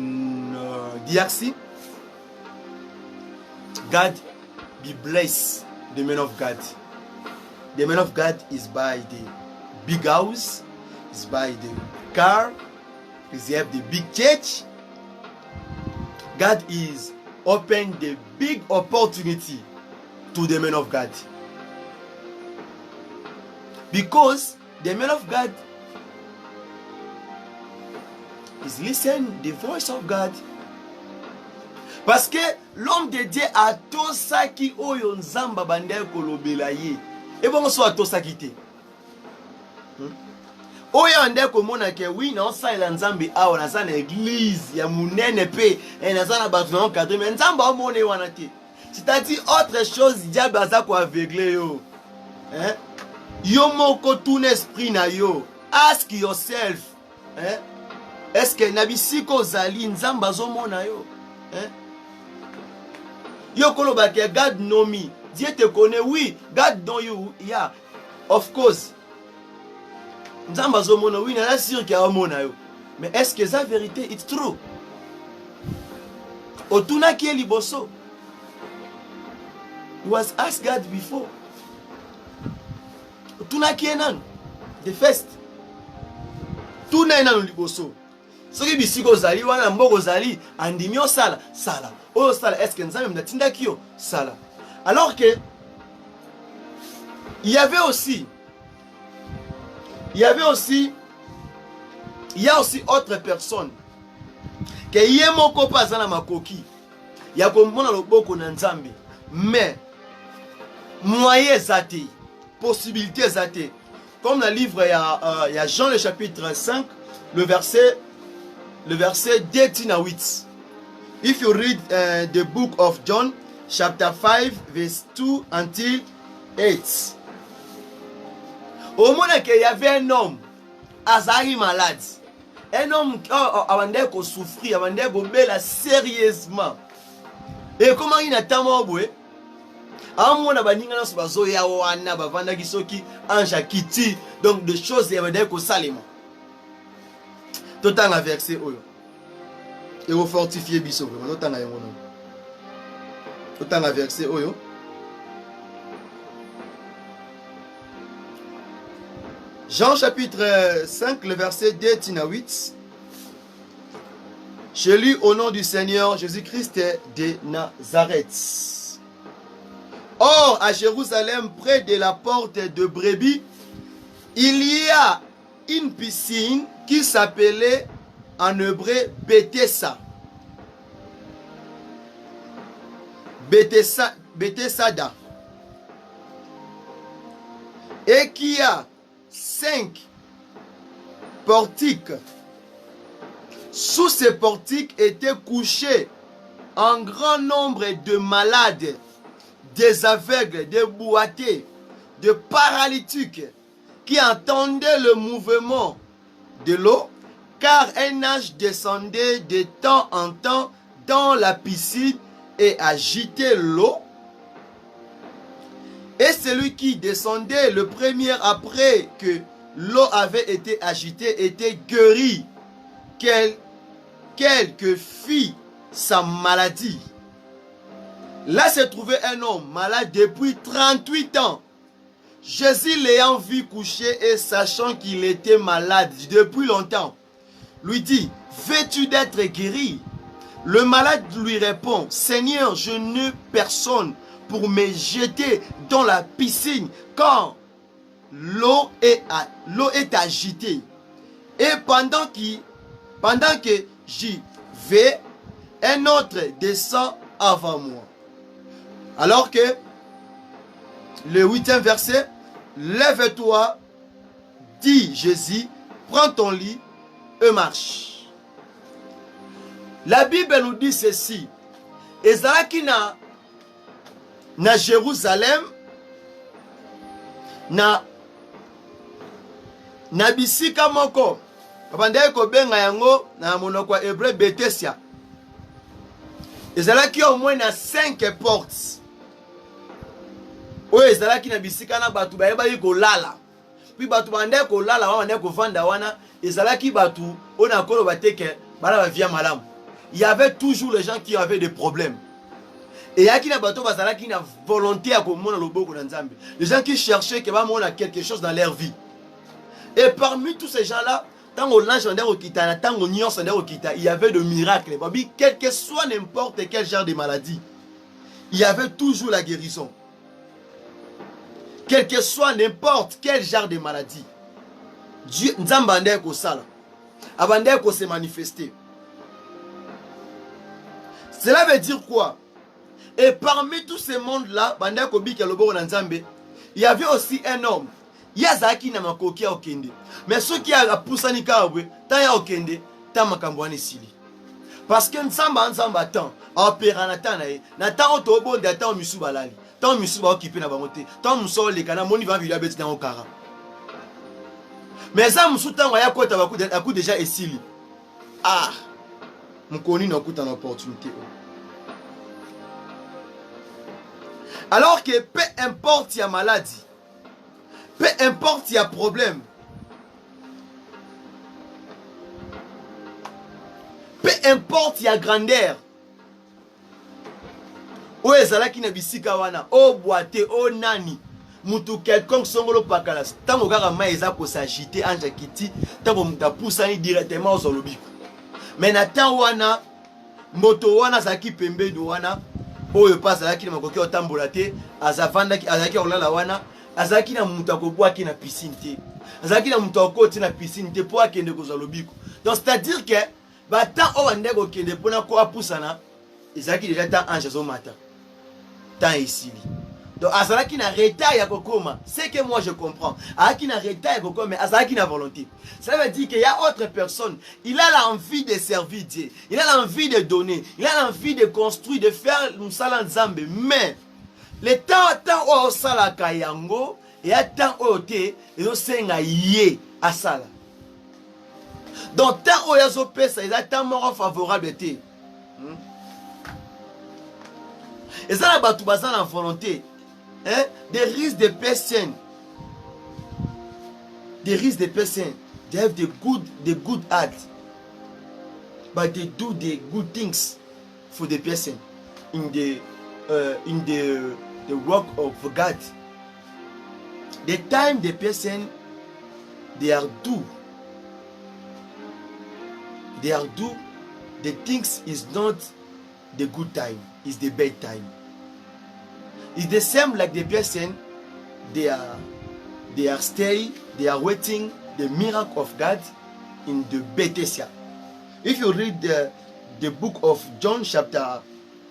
DRC. God be blessed the man of God. The man of God is by the big house, is by the car, is have the big church. God is open the big opportunity to the man of God. Because the man of God is listening the voice of God. Parce que l'homme de Dieu a tout ça qui oyo nzamba bandel kolobela ye. Et bon so a tout ça qui te. Oyo ande ko mona ke oui na sa ila nzambe awa na sa na église ya munene pe et na sa na batu na cadre mais nzamba o mona wana te. C'est-à-dire autre chose diable aza ko aveugle yo. Hein? Yo moko tout esprit na yo. Ask yourself, hein? Est-ce que nabisiko zali nzamba zo mona yo? Hein? Yo koloba ke God know me. Dieu te connaît, oui. God know you, yeah. Of course. Nzamba zo mona, oui, nana sûr qu'il y a mona yo. Mais est-ce que c'est la vérité? It's true. Otuna ki liboso. He was asked God before. Otuna ki enan. The first. Tuna enan liboso. Soki bisiko zali wana mboko zali andimi osala sala. Oyo sala est-ce que nzambe mnatinda kio sala. Alors que il y a aussi autre personne que yemoko paza na makoki ya komona loboko na nzambe mais moyen zate possibilité zate comme dans le livre il y a Jean le chapitre 5 le verset 2 à 8. If you read the book of John chapter 5 verse 2 until 8. Au moment qu'il y avait un homme azari malade. Un homme qui a souffrir, a bela sérieusement. Et comment il a tellement boué? À un moment baninga na bazo ya wana bavanda kisoki anja kiti donc des choses ya bade ko salema. Totanga verset oyo. Et vous fortifiez biso vraiment totanga yango non. Totanga verset oyo. Jean chapitre 5, le verset 2 à 8. Je lis au nom du Seigneur Jésus-Christ de Nazareth. Or, à Jérusalem, près de la porte de Brebis, il y a une piscine qui s'appelait en hébreu Bethesda. Bethesda. Et qui a 5 portiques. Sous ces portiques étaient couchés un grand nombre de malades, des aveugles, des boités, de paralytiques qui entendaient le mouvement de l'eau, car un nage descendait de temps en temps dans la piscine et agitait l'eau. Et celui qui descendait le premier après que l'eau avait été agitée était guéri, quelle que fît sa maladie. Là se trouvait un homme malade depuis 38 ans. Jésus l'ayant vu coucher et sachant qu'il était malade depuis longtemps, lui dit, veux-tu d'être guéri? Le malade lui répond, Seigneur, je n'ai personne pour me jeter dans la piscine quand l'eau est agitée. Et pendant que j'y vais, un autre descend avant moi. Alors que le 8e verset, lève-toi, dit Jésus, prends ton lit et marche. La Bible nous dit ceci. Ezalaki na Jérusalem, na bisika moko, abandai ko benga yango na monoko hébreu Bethesda. Ezalaki au moins na 5 portes. Oyo ezalaki na bisika na batu bayebaki kolala. Puis batu bandai kolala wana bandai kovanda wana, ezalaki batu ona koloba teke bala ba via malamu. Il y avait toujours les gens qui avaient des problèmes. Et il y a qui n'a pas volonté à comprendre le beau Nzambe. Les gens qui cherchaient qu'il va montrer quelque chose dans leur vie. Et parmi tous ces gens-là, tant qu'on lâche tant qu'on nuance il y avait de miracles. Quel que soit n'importe quel genre de maladie, il y avait toujours la guérison. Quel que soit n'importe quel genre de maladie, Dieu Nzambe andait ko sala, abandait ko se manifester. Cela veut dire quoi? Et parmi tous ces mondes-là, il y avait aussi un homme. Il y a Zaki na makoki ya okende. Mais ceux qui a poussé ni kabwe, ta ya okende, ta makambwani sili. Parce que Nzamba tant, opéra na ta na ye, na ta otobo de ta misu balali. Ta misu ba occupé na bangote. Ta muso le kana moni va villa beti na okara. Mais ça musu ta ya kota baku aku déjà esili. Ah. Mukoni na kuta na opportunité. Alors que peu importe il y a maladie, peu importe il y a problème, peu importe il y a grandeur, o ezalaki na bisika wana, o boite, o nani, mutu quelconque songolo pakalas, tango kaka ma eza ko s'agiter anja kiti, tango muta poussani directement au zolobiko. Mais na tan wana, moto wana zaki pembeni wana, oyo passe azaki na makoki otambola te, azavandaki azaki olala wana, azaki na mutu akobwaki na piscine te, azaki na mutu akoti na piscine te po akende kozwa lobiko. Donc c'est à dire que ba temps o bande ko kende pona ko apusana, ezaki déjà temps ange zo mata, temps esili. Donc azalaki na retard ya kokoma, c'est que moi je comprends. Azalaki na retard ya kokoma, mais azalaki na volonté. Ça veut dire qu'il y a autre personne, il a l'envie de servir Dieu, il a l'envie de donner, il a l'envie de construire, de faire musala nzambe, mais le temps au sala kayango et a temps au te et au senga yé à sala. Donc temps au yazo pesa, il a temps mort favorable te. Et ça la batu basan en volonté. Hein? Des risques de personnes. Des risques de personnes. They have the good acts. But they do the good things for the person in the work of God. The time the person they are do the things is not the good time, it's the bad time. It's the same like the person they are waiting the miracle of God in the Bethesda. If you read the book of John chapter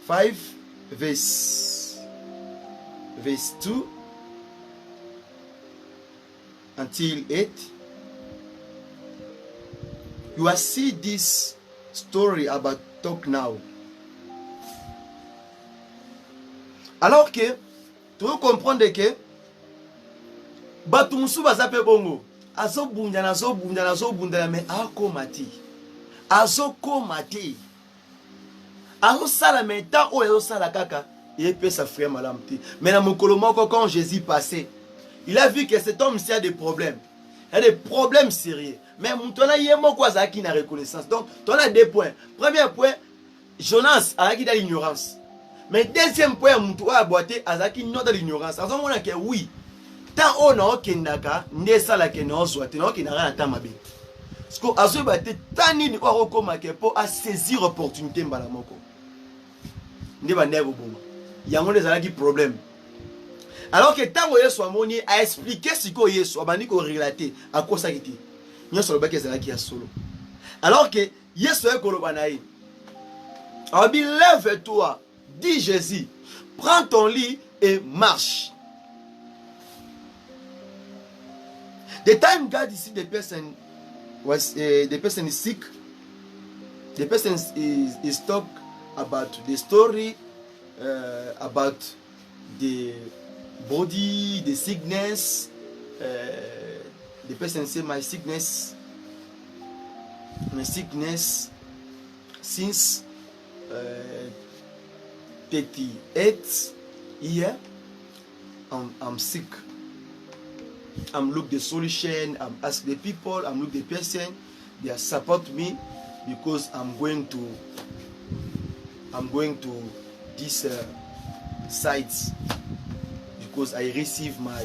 5 verse 2 until 8, you will see this story about talk now. Alors que tu veux comprendre que Batumusu bazape bongo azo bundana mais akomati azo komati azo sala meta o azo sala kaka et peut sa frère malam ti. Mais na mokolo moko quand Jésus passait, il a vu que cet homme a des problèmes. Il y a des problèmes sérieux. Mais mutona yemo kwa zaki na reconnaissance. Donc, tu as deux points. Premier point, Jonas a qui dans l'ignorance. Mais deuxième point, mutwa a boité a zaki non dans l'ignorance. Alors on a que oui. Tant on a kendaka, ndesa la keno soit, non qui n'a rien à tamabe. Parce que azo boité tani ni oroko makepo à saisir opportunité mbalamoko. Ndeba nebo bongo. Yango les a qui problème. Alors que tant que Yesu amoni a expliqué ce que Yesu a bani ko relater à quoi ça était. Nous sommes le bec qui a solo. Alors que Yesu est kolobanaï. Abi lève-toi, dit Jésus, prends ton lit et marche. The time God is the person is sick, the person is talk about the story, about the body, the sickness. The person say my sickness since 38 years I'm sick. I'm look the solution. I'm ask the people. I'm look the person. They support me because I'm going to this sites because I receive my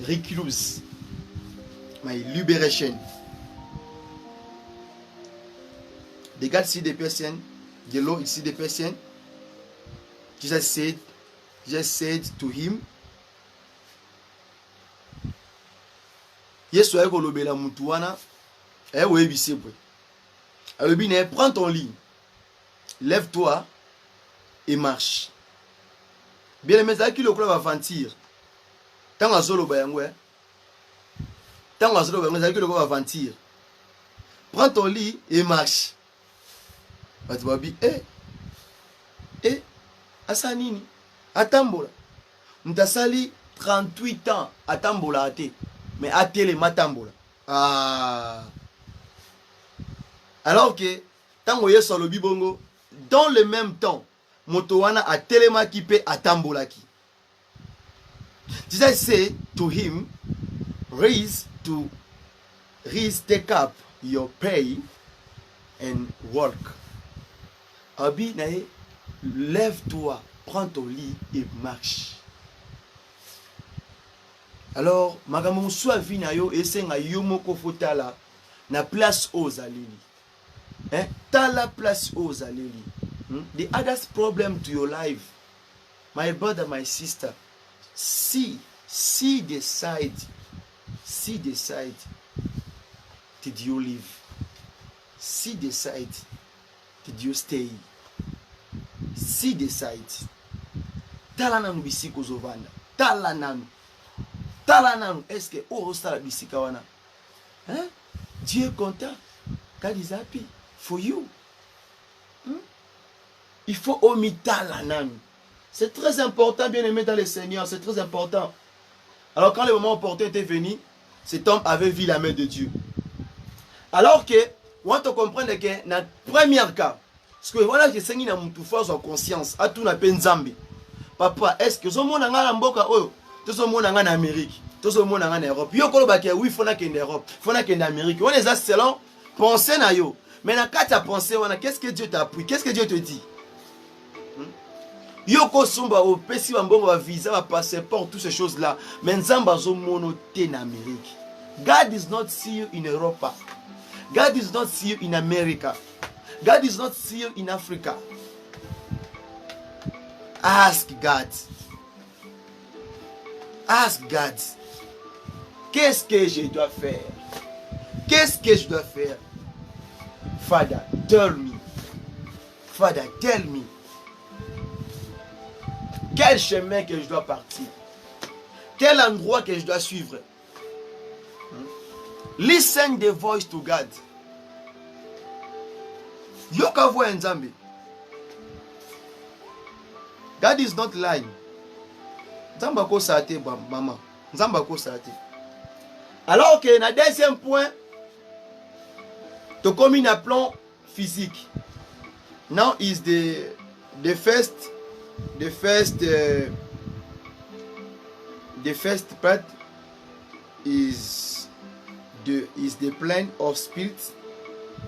recluse, my liberation. The God see the person, the Lord see the person. Jesus said to him, Yesu ayo kolobela mutu wana, we bisebwe. Alobi ne prends ton lit, lève-toi et marche. Bien aimé, ça qui le club va aventir. Tant à solo bayangwe. Tant à solo bayangwe, ça qui le club va aventir. Prends ton lit et marche. Batubabi, asanini, atambola. Mtasali 38 ans, atambola ate. Mais atele matambola. Ah. Alors que, tant que Yesu alobi bongo, dans le même temps, Motowana a telema ki pe atambola ki. Jesus said to him, take up your pay and work. Abi nae, lève-toi, prends ton lit et marche. Alors, magamon soit vina yo esenga yo moko fotala na place aux alili. Tala place aux alili. The other problem to your life, my brother, my sister, see the side did you live? See the side did you stay? See the side. Tala nanu bisiko zovanda. Tala nanu. Est-ce que oh stala bisika wana? Dieu est content. God is happy for you. Il faut omitala nanu. C'est très important, bien aimé dans le Seigneur, c'est très important. Alors quand le moment opportun était venu, cet homme avait vu la main de Dieu. Alors que, on te comprendre que dans le premier cas, parce que voilà que c'est une force en conscience, à tout n'a pas nzambe. Papa, est-ce que ce monde a un mboka oh, tout ce monde a en Amérique, tout ce monde a en Europe. Yo kolo ba ke oui, faut na qu'en Europe, faut na qu'en Amérique. On est à selon penser na yo. Mais na quand tu as pensé, qu'est-ce que Dieu t'appuie? Qu'est-ce que Dieu te dit? Yoko somba au pesi bambongo ba visa ba passeport toutes ces choses là mais nzamba zo monoté en Amérique. God is not see you in Europe. God is not see you in America. God is not see you in Africa. Ask God. Ask God. Qu'est-ce que je dois faire? qu'est-ce que je dois faire? Father, tell me. Father, tell me. Quel chemin que je dois partir? Quel endroit que je dois suivre? Listen the voice to God. Yoka voix Nzambe. God is not lying. Nzamba ko sate maman. Nzamba ko sate. Alors que na deuxième point, to comme un plan physique. Now is the first part is the plane of spirit.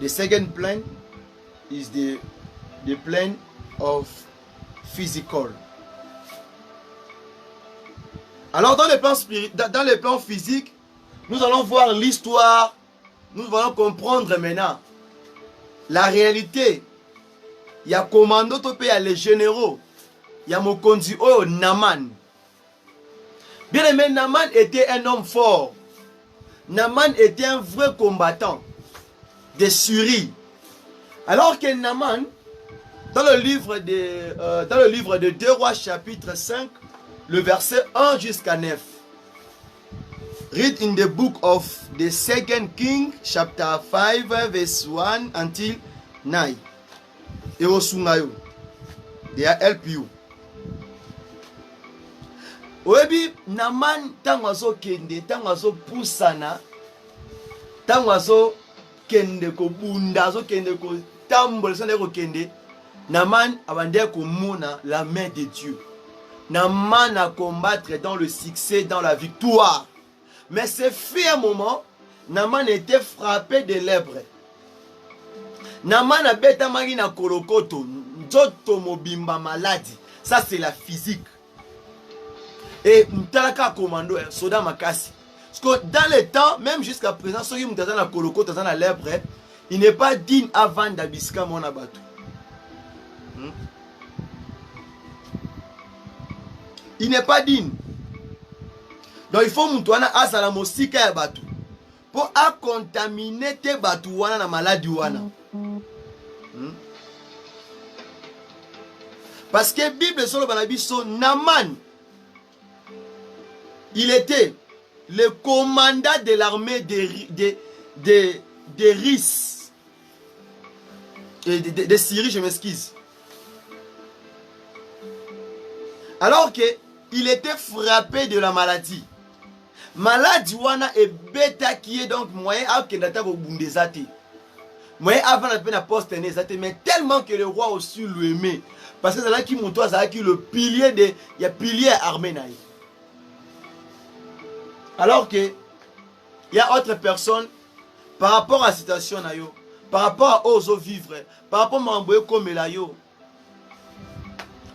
The second plane is the plane of physical. Alors dans le plan physique, nous allons voir l'histoire, nous allons comprendre maintenant la réalité. Il y a commando topé, il y a les généraux, il y a Mokonzi Oyo Naman. Bien aimé, Naman était un homme fort. Naman était un vrai combattant de Syrie. Alors que Naman, dans le livre de 2 Rois chapitre 5, le verset 1 jusqu'à 9. Read in the book of the 2nd King chapter 5 verse 1 until 9. Erosungayo. They are help you. Oebi Naman tango azo kende, tango azo pusana, tango azo kende ko bunda, azo kende ko tambol sande ko kende. Naman abande ko mona la main de Dieu. Naman a combattre dans le succès, dans la victoire. Mais c'est fait un moment, Naman était frappé de lèpre. Naman a bêta magi na kolokoto, nzoto mobimba maladie. Ça c'est la physique. Et mtalaka commando, soda makasi. Parce que dans le temps, même jusqu'à présent, ceux qui ont la kolokoto, dans la lèpre, il n'est pas digne avant d'abiska mon abatou. Il n'est pas digne. Donc il faut moutouana asala mosika ya batu pour a contaminer te batu wana na maladie wana. Parce que Bible sur le banabiso Naman, il était le commandant de l'armée de Rys de Syrie, je m'excuse. Alors que il était frappé de la maladie. Maladie wana et bêta qui est donc moyen à kendata ko bundezate. Moyen avant la peine à poste nezate, mais tellement que le roi aussi l'aimait. Parce que c'est là qui monte ça qui le pilier de il y a pilier armé naï. Alors que il y a autre personne par rapport à la situation na yo, par rapport à ozo vivre, par rapport à mamboye comme la yo.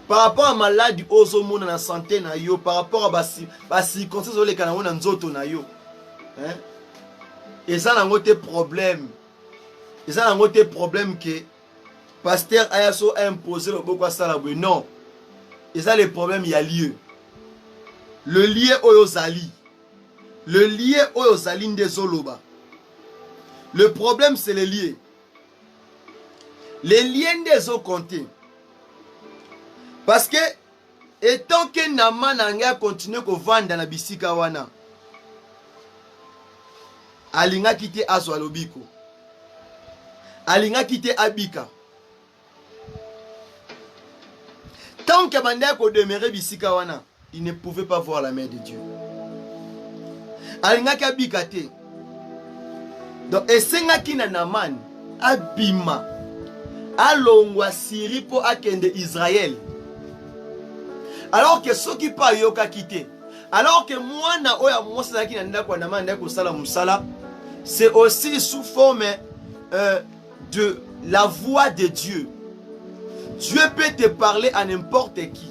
Par rapport à maladie ozo mona na santé na yo, par rapport à basi circonstances les kana na nzoto na yo. Hein? Et ça n'a pas problème. Et ça n'a pas problème que pasteur Ayaso a imposé le beaucoup à ça. Non. Et ça le problème il y a lieu. Le lien oyozali. Le lien oyozali ndezoloba. Le problème c'est le lien. Les liens des eaux comptés. Parce que, étant que Naman a continué à vendre dans la bisika wana, Alinga quitté Azwalobiko, Alinga quitté Abika. Tant que Mandako demeurait bisika wana, il ne pouvait pas voir la main de Dieu. Alinga Abika te. Donc, et c'est na Naman, Abima, Alongwa Syrie pour akende Israël. Alors que ceux qui parlent yoka quitté. Alors que moi na oya moi c'est qui nanda kwa namanda ko sala musala, c'est aussi sous forme de la voix de Dieu. Dieu peut te parler à n'importe qui.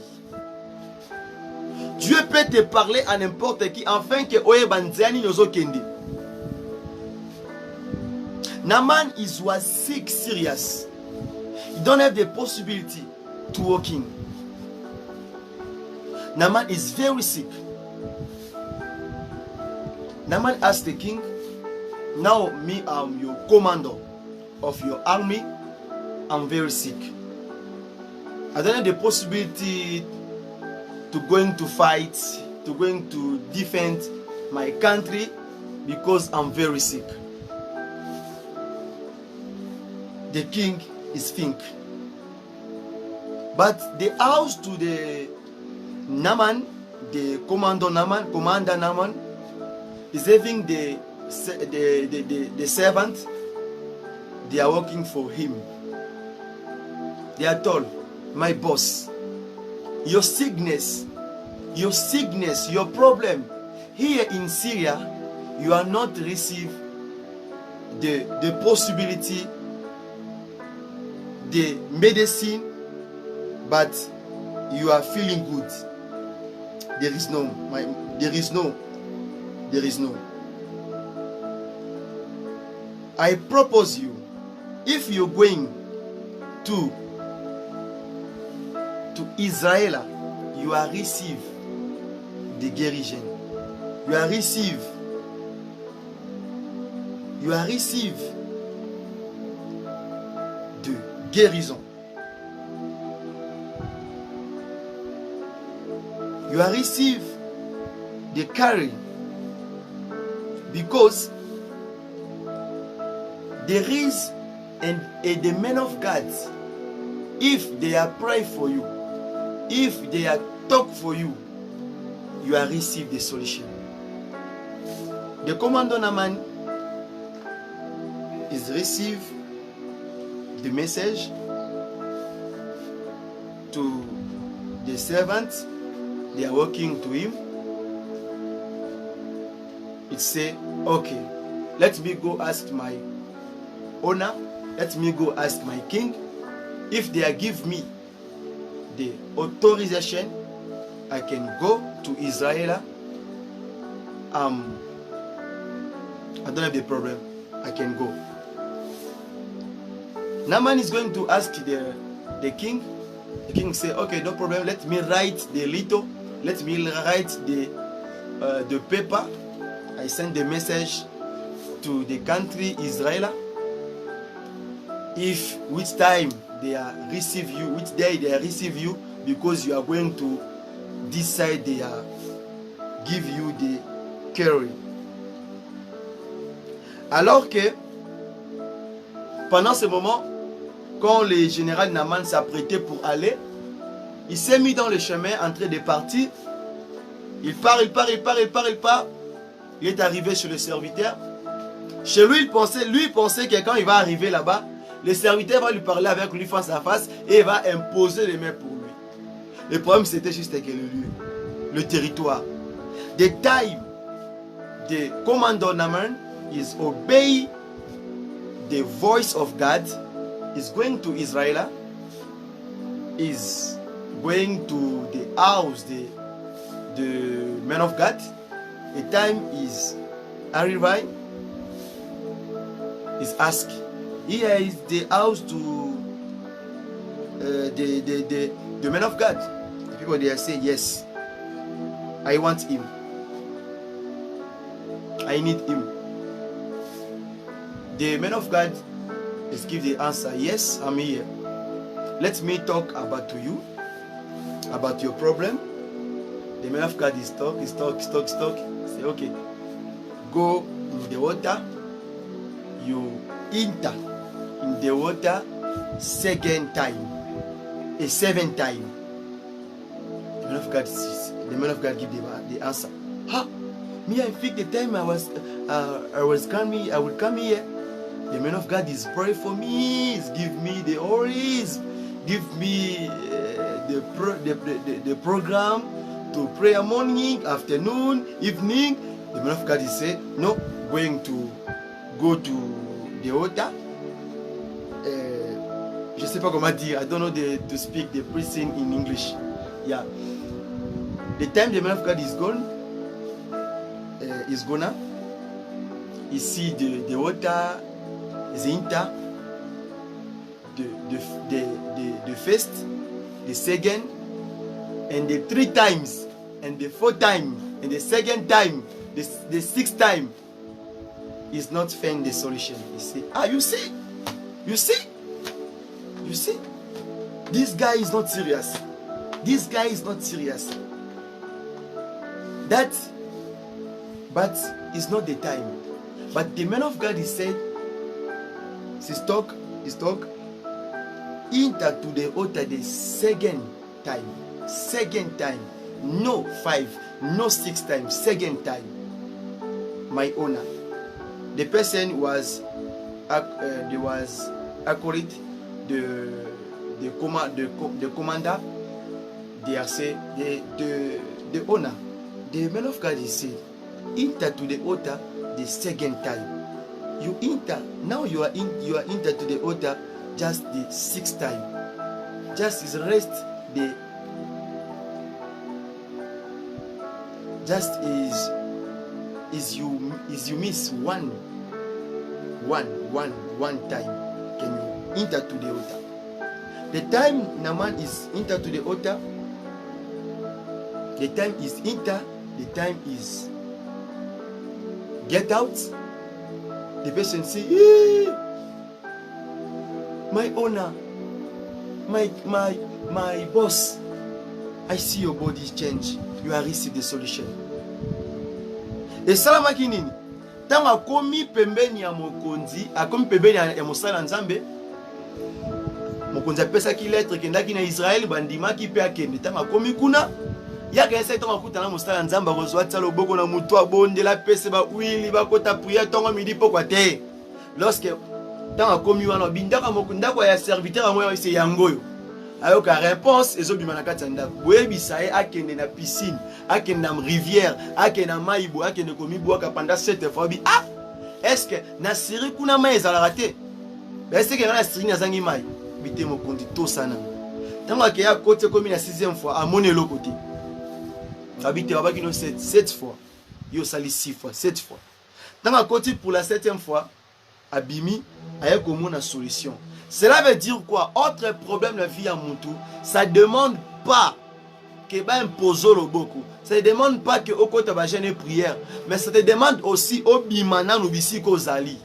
Dieu peut te parler à n'importe qui afin que oye banzani nozo kende. Naman was sick serious. He don't have the possibility to walking. Naman is very sick. Naman asked the king, Now me, I'm your commander of your army. I'm very sick. I don't have the possibility to going to fight, to going to defend my country because I'm very sick. The king is think. But the house to the Naaman, the commander Naaman, is having the servant. They are working for him. They are told, my boss, your sickness, your problem here in Syria, you are not receive the possibility, the medicine, but you are feeling good. There is no. I propose you, if you're going to Israel, you are receive the guérison. You are receive de guérison. You are receive the carry, because there is the men of God, if they are pray for you, if they are talk for you, you are receive the solution. The commander Naaman is receive the message to the servants. They are working to him. It say, okay, let me go ask my owner, let me go ask my king. If they give me the authorization, I can go to Israel. I don't have the problem. I can go. Naaman is going to ask the king. The king say, okay, no problem. Let me write the little. Let me write the paper. I send the message to the country Israel. If which time they are receive you, which day they are receive you, because you are going to decide they are give you the carry. Alors que pendant ce moment, quand le général Naaman s'apprêtait pour aller, il s'est mis dans le chemin en train de partir. Il part. Il est arrivé chez le serviteur. Chez lui, il pensait que quand il va arriver là-bas, le serviteur va lui parler avec lui face à face et il va imposer les mains pour lui. Le problème, c'était juste que le lieu, le territoire. The time the commander Naaman is obey the voice of God, is going to Israel, is going to the house, the man of God. The time is arriving, is asked, here is the house to the man of God. The people there say, yes, I want him. I need him. The man of God is give the answer, yes, I'm here. Let me talk about to you, about your problem. The man of God is talk. Say, okay, go in the water. You enter in the water second time, a seventh time. The man of God give the answer. Huh? Me, I think the time I will come here. The man of God is praying for me. He's give me the orders, give me the program to prayer morning, afternoon, evening. The man of God is saying, no, going to go to the water. Je sais pas comment dire. I don't know to speak the preaching in English. Yeah. The time the man of God is gone, is gonna. You see the water is enter. The first, the second, and the three times, and the fourth time, and the second time, the sixth time. is not find the solution. You see, you see, you see, you see, this guy is not serious. This guy is not serious. That, but it's not the time. But the man of God, he said, his talk, enter to the altar the second time. Second time. No 5, no 6 times. Second time. My owner. The person was accurate, the commander, the owner. The man of God, he said, enter to the altar the second time. You enter, now you are enter to the altar just the 6th time. Just is rest the, just is you miss one time. Can you enter to the altar? The time Naman is enter to the altar, the time is enter, the time is get out. The person say, hey, my owner, my boss, I see your body change. You are received the solution. Et salama kinini. Tanga komi pembeni ya mokonzi, akomi pembeni ya mosala nzambe. Mokonzi apesa ki lettre kendaki na Israël bandima ki pe akende. Tanga komi kuna. Ya kense tanga kutana mosala nzamba kozwa tsalo boko na mutu abonde la pese ba wili ba kota prière tongo midi pokwa te. Lorsque tanga komi wana bindaka mokunda kwa ya serviteur moyo ise yangoyo. Ayoka réponse ezobima na kati ya ndako. Boyebisa ye akende na piscine, akende na rivière, akende na maibo, akende komi boaka pendant 7 fois bi ah est-ce que na siri kuna mai ezalaka te? Est-ce que na siri na zangi mai bite mokondi to sana. Tango akeya kote komi na 6e fois amone eloko te. Habité babaki no 7 fois. Yo sali 6 fois, 7 fois. Tango akoti pour la 7e fois abimi aya komona solution. Cela veut dire quoi? Autre problème de la vie à Moutou, ça ne demande pas que ba impose le beaucoup. Ça ne demande pas que au côté ba jeûner prière, mais ça te demande aussi au bimana no bisiko zali.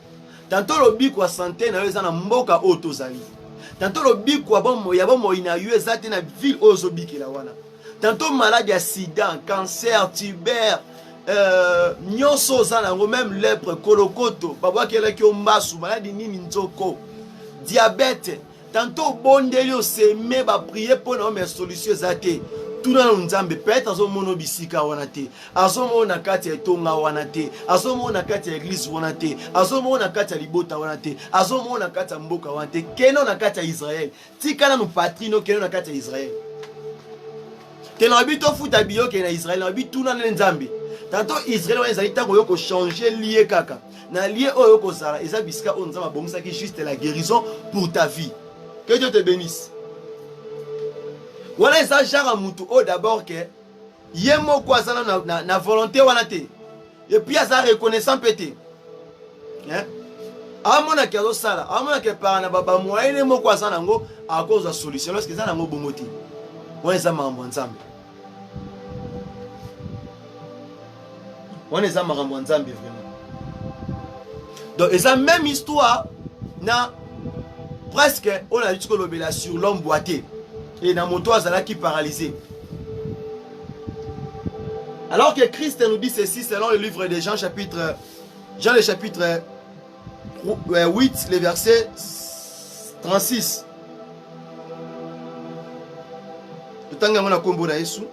Tantôt le bi kwa santé na yeza na mboka auto zali. Tantôt le bi kwa bon ya bon ina yeza te na ville ozobiki la wana. Tantôt maladie à sida, cancer, tuber, nyonso zana même lèpre, kolokoto, babwa kele ki ombasu, maladie nini nzoko. Diabète, tantôt bondeli au semé ba prier pour nos mes solutions zate. Tout dans nzambe peut-être azo mono bisika wanate. Azo mona kati etonga wanate. Azo mona kati église wanate. Azo mona kati libota wanate. Azo mona kati mboka wanate. Keno na kati Israël. Tikana no patrino keno na kati Israël. Te na bito futa biyo ke na Israël na bito na nzambe. Tantôt Israël wana ezali tango yoko changer lié kaka. Na lié oyo kozala eza bisika on nzamba bongisa ki juste la guérison pour ta vie. Que Dieu te bénisse. Wana eza genre mutu o d'abord que yemo ko azala na volonté wana te. Et puis aza reconnaissant pété. Hein? Amona ke zo sala, amona ke para na baba moyenne moko azana ngo à cause de solution lorsque ezana ngo bomoti. Wana eza mambo nzambe. Wana eza mambo nzambe vraiment. Donc, et ça même histoire, na presque, on a dit que l'obéla sur l'homme boité. Et dans mon toit, qui paralysé. Alors que Christ nous dit ceci, selon le livre de Jean, Jean le chapitre 8, le verset 36. Tout le temps, on a combo na Yesu.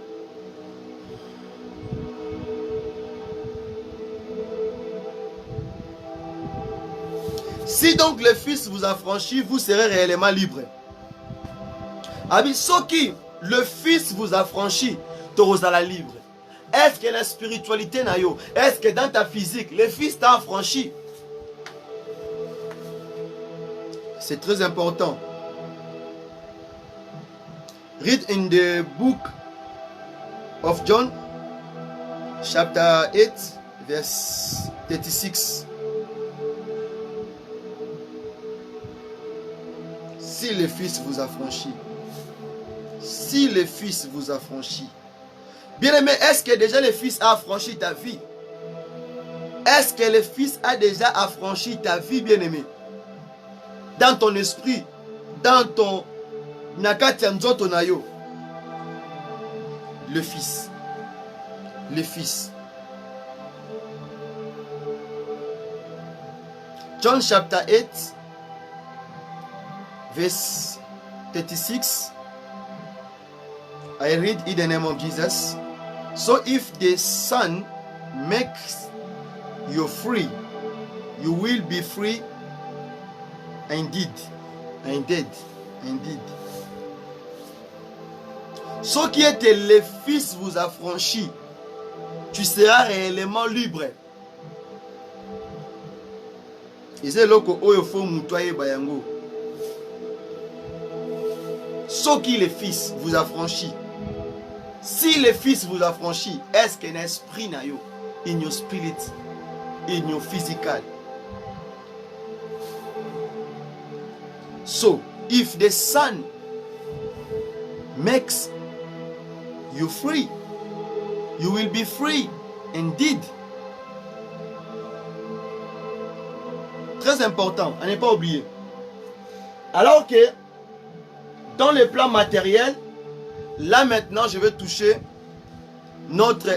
Si donc le Fils vous affranchit, vous serez réellement libre. Abi soki le Fils vous affranchit, tu seras libre. Est-ce que la spiritualité na yo, est-ce que dans ta physique, le Fils t'a affranchi? C'est très important. Read in the book of John, chapter 8, verse 36. Si le Fils vous affranchit, si le Fils vous affranchit. Bien aimé, est-ce que déjà le Fils a affranchi ta vie? Est-ce que le Fils a déjà affranchi ta vie, bien-aimé? Dans ton esprit, dans ton nakati nzoto na yo. Le Fils. Le Fils. John chapter 8, verse 36. I read in the name of Jesus. So if the Son makes you free, you will be free indeed. Indeed. Indeed. Ce qui était le Fils vous affranchit, tu seras réellement libre. Et c'est là que il faut moutoyer bayango. Ce qui le Fils vous affranchit. Si le Fils vous affranchit, est-ce qu'un esprit na yo in your spirit, in your physical? So, if the Son makes you free, you will be free indeed. Très important, à ne pas oublier. Alors que dans le plan matériel, là maintenant je vais toucher notre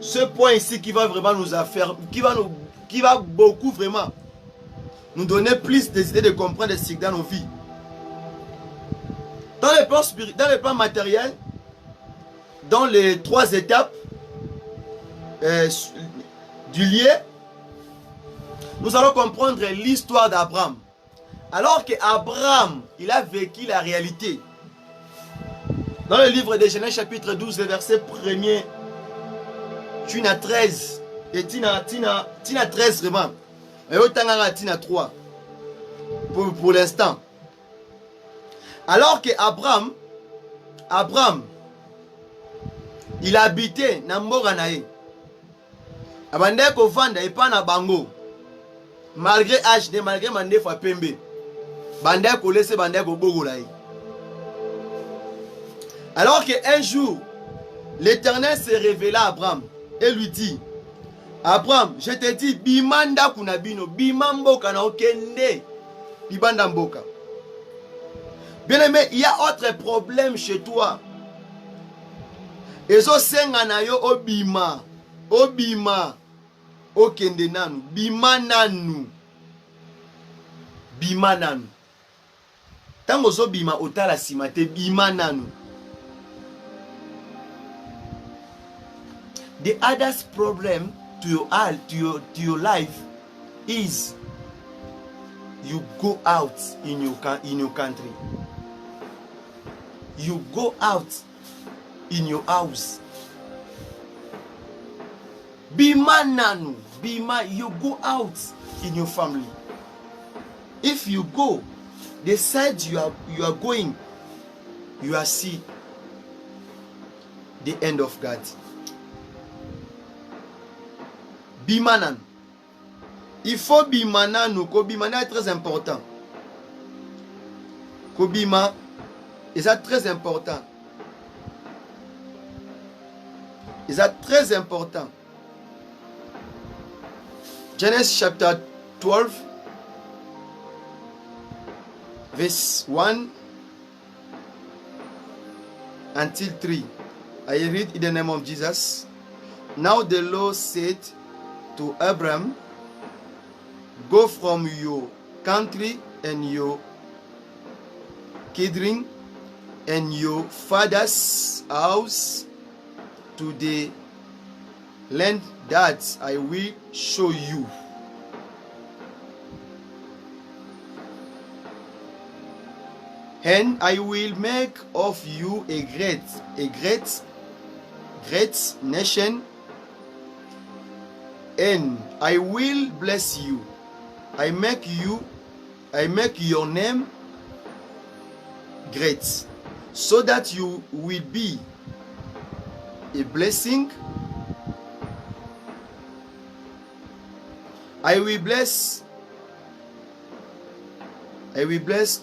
ce point ici qui va vraiment nous affaire, qui va beaucoup vraiment nous donner plus des idées de comprendre ce dans nos vies. Dans le plan matériel, dans les 3 étapes du lieu, nous allons comprendre l'histoire d'Abraham. Alors qu'Abraham, il a vécu la réalité. Dans le livre de Genèse chapitre 12, le verset 1er, tu n'as 13. Et tu n'as 13 vraiment. Et tu n'as 3. Pour l'instant. Alors qu'Abraham, il habitait dans Mboganae. Abandé ko vanda et pas na bango. Malgré HD, malgré mande fois pembe. Bandé ko laisse bandé ko bogolae. Alors qu'un jour, l'Éternel s'est révélé à Abraham et lui dit, Abraham, je te dis, bimanda kunabino, bimamboka na okende, bibanda mboka. Bien aimé, il y a autre problème chez toi. Ezo senga na yo obima, okende nanu, bima nanu. Tango zo bima otala simate, bima nanu. The other problem to your life is you go out in your country. You go out in your house. Bima nanu, bima, you go out in your family. If you go, the side you are going, you are see the end of God. Bimanan. Il faut bimananu. Kobimana est très important. Kobima est très important. C'est très important. Genesis chapter 12, verse 1 until 3. I read in the name of Jesus. Now the Lord said to Abraham, go from your country and your kindred and your father's house to the land that I will show you. And I will make of you a great nation, and I will bless you. I make your name great, so that you will be a blessing. I will bless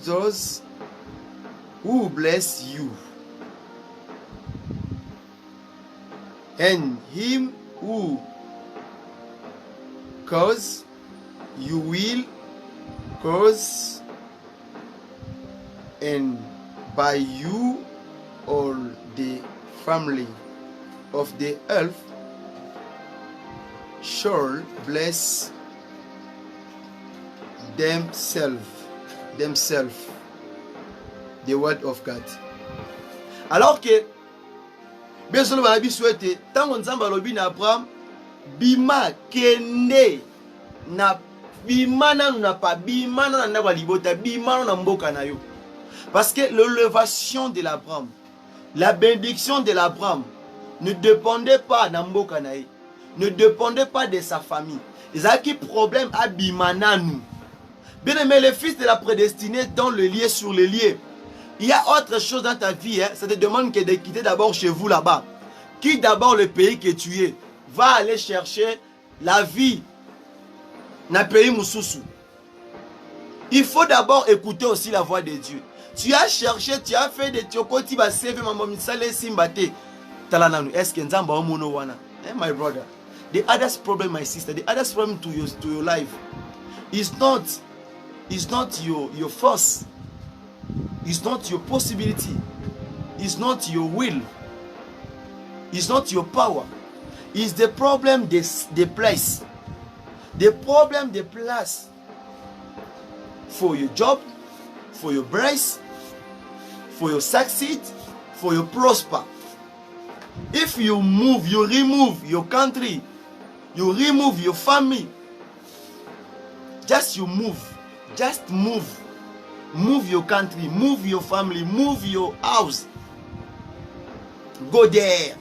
those who bless you, and him who cause you will cause, and by you all the family of the earth shall bless themselves. The word of God. Alors que besoin de la souhaité tant on zamba lobi na Abraham bima kende na bima na pa bima na ndako libota bima na mboka na yo. Parce que l'élévation de l'Abraham, la bénédiction de l'Abraham ne dépendait pas d'Amboka nae, ne dépendait pas de sa famille. Ils avaient qui problème à Bimananou. Bien aimé, le fils de la prédestinée dans le lieu sur le lieu. Il y a autre chose dans ta vie, hein? Ça te demande que de quitter d'abord chez vous là-bas. Quitte d'abord le pays que tu es. Va aller chercher la vie dans le pays Moussoussou. Il faut d'abord écouter aussi la voix de Dieu. Tu as cherché, tu as fait des tchokoti, ba save maman misale simbate. Talananu, eske nzamba omono wana. Eh, my brother. The other problem, my sister, the other problem to your life is not your force. It's not your possibility. It's not your will. It's not your power. It's the problem, the place. The problem, the place for your job, for your brace, for your succeed, for your prosper. If you move, you remove your country, you remove your family. Just you move. Just move. Move your country, move your family, move your house. Go there.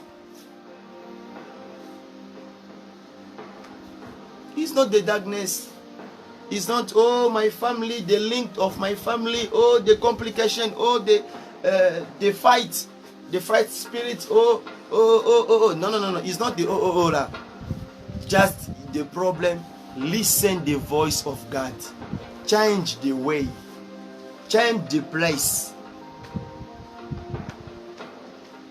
It's not the darkness. It's not, oh, my family, the link of my family, oh, the complication, oh, the fight spirit, oh. No. It's not the la. Just the problem. Listen the voice of God. Change the way. Change the place.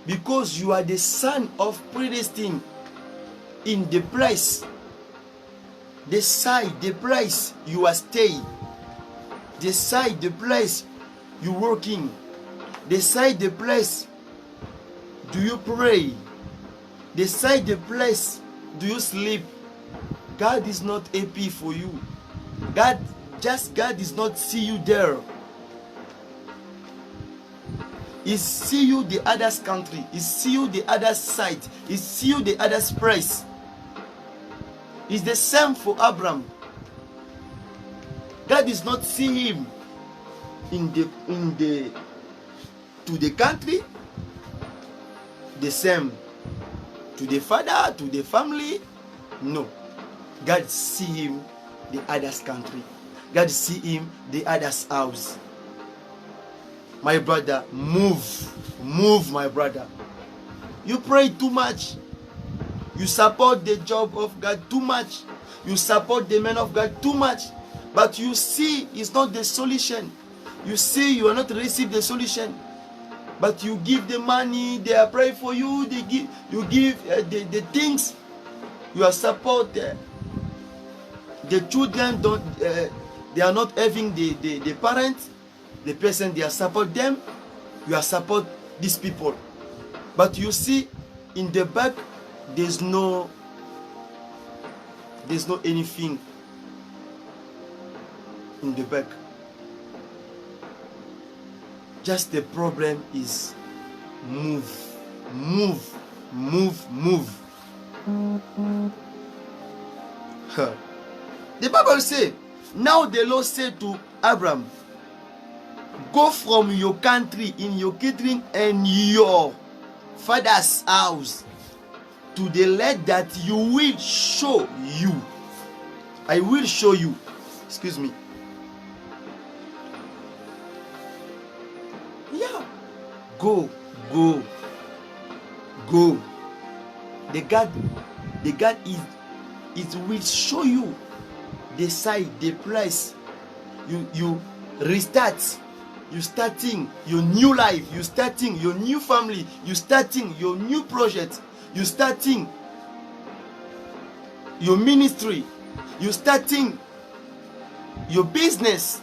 Because you are the son of predestined in the place. The side, the place you are staying. The side, the place you working. The side, the place do you pray. The side, the place do you sleep. God is not happy for you. God does not see you there. He see you the other country. He see you the other side. He see you the other place. It's the same for Abraham. God does not see him to the country. The same to the father, to the family. No. God see him the other's country. God see him the other's house. My brother, move, my brother. You pray too much. You support the job of God too much. You support the man of God too much. But you see, it's not the solution. You see, you are not receive the solution. But you give the money, they are praying for you. You give the things. You are support. The children they are not having the parents. The person they are support them, you are support these people. But you see, in the back, there's no anything in the back. Just the problem is move. The Bible says, now the Lord said to Abraham, go from your country, in your kindred and your father's house to the land that you will show you. I will show you. Excuse me. Yeah. Go. The God is it will show you the side, the place. You restart. You starting your new life. You starting your new family. You starting your new project. You starting your ministry. You starting your business.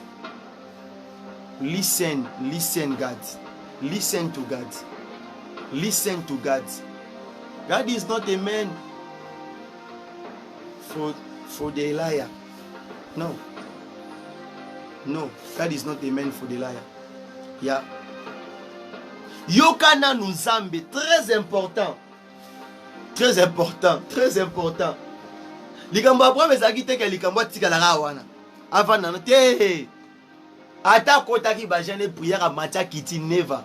Listen, God. Listen to God. Listen to God. God is not a man for the liar. No. No, God is not a man for the liar. Yeah. Yokana Nuzambe, très important. Très important, très important. Likambo abwa mezaki teke likambo tika la rawana. Avant na te. Ata kota ki ba jene prière à matia kiti never.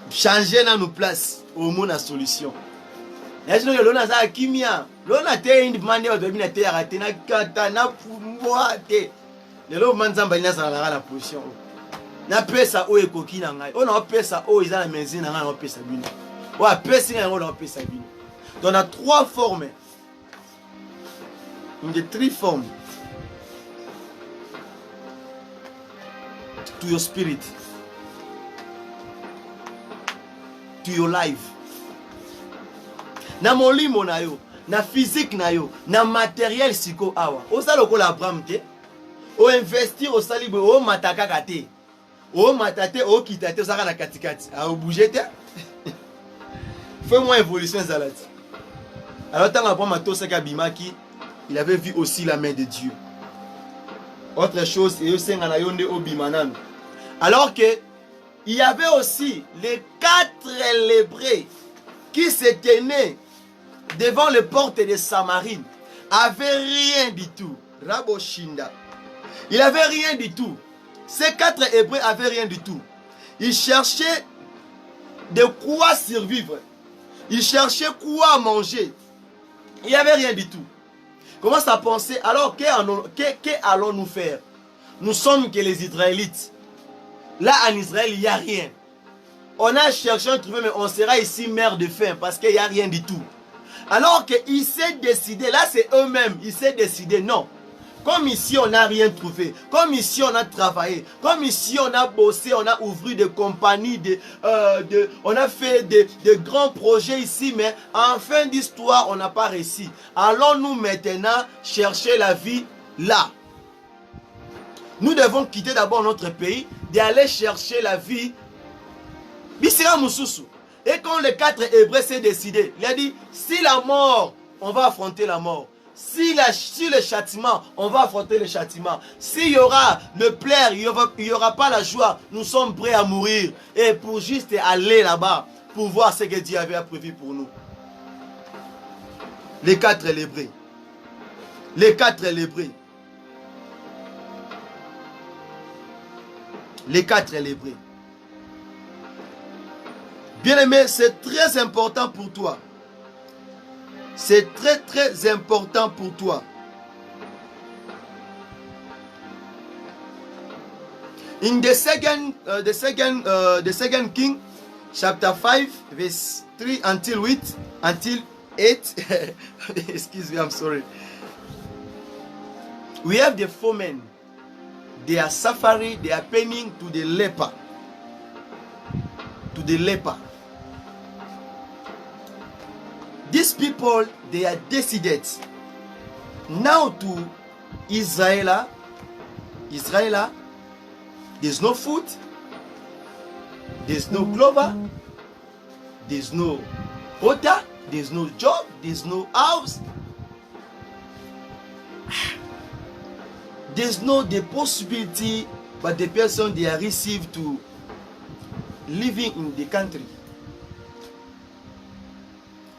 Changer na nous place au monde la solution. Est-ce que l'on a ça kimia? L'on a te une manière de bien te arrêter na kata na pouvoir te. Le manzamba ina ça la position. Na pesa o ekoki na ngai. On a pesa o isa na menzine na ngai na pesa bino. Wa pesa na on a pesa bino. Donc on a trois formes. Une de three forms. To your spirit. To your life. Na molimo na yo, na physique na yo, na matériel siko awa. Osa lokola Abraham te. O investir au salibo o mataka kate. O matate o kitate osaka na katikati. A bouger te. Fais-moi évolution zalati. Alors tant Abraham a tosa ka bimaki, il avait vu aussi la main de Dieu. Autre chose, et aussi na yonde o bimanan. Alors que il y avait aussi les 4 lépreux qui se tenaient devant les portes de Samarie, avait rien du tout. Raboshinda. Il avait rien du tout. Ces 4 Hébreux avaient rien du tout. Ils cherchaient de quoi survivre. Ils cherchaient quoi manger. Il n'y avait rien du tout. Commence à penser, alors qu'allons-nous faire? Nous sommes que les Israélites. Là en Israël, il n'y a rien. On a cherché à trouver, mais on sera ici mère de faim parce qu'il n'y a rien du tout. Alors qu'il s'est décidé, là c'est eux-mêmes, il s'est décidé, non. Comme ici on n'a rien trouvé, comme ici on a travaillé, comme ici on a bossé, on a ouvert des compagnies, on a fait de grands projets ici, mais en fin d'histoire on n'a pas réussi. Allons-nous maintenant chercher la vie là. Nous devons quitter d'abord notre pays, d'aller chercher la vie. Bisera Moussousou. Et quand les 4 Hébreux s'est décidé, il a dit, si la mort, on va affronter la mort. Si le châtiment, on va affronter le châtiment. S'il y aura le plaire, il n'y aura pas la joie, nous sommes prêts à mourir. Et pour juste aller là-bas, pour voir ce que Dieu avait prévu pour nous. Les 4 Hébreux. Les 4 Hébreux. Les 4 Hébreux. Bien-aimé, c'est très important pour toi. C'est très très important pour toi. In the second King, chapter 5, verse 3 until 8, excuse me, I'm sorry. We have the 4 men. They are suffering, they are paining to the leper. To the leper. These people, they are decided now to Israel, there's no food, there's no clover, there's no water, there's no job, there's no house. There's no the possibility, but the person they are received to living in the country.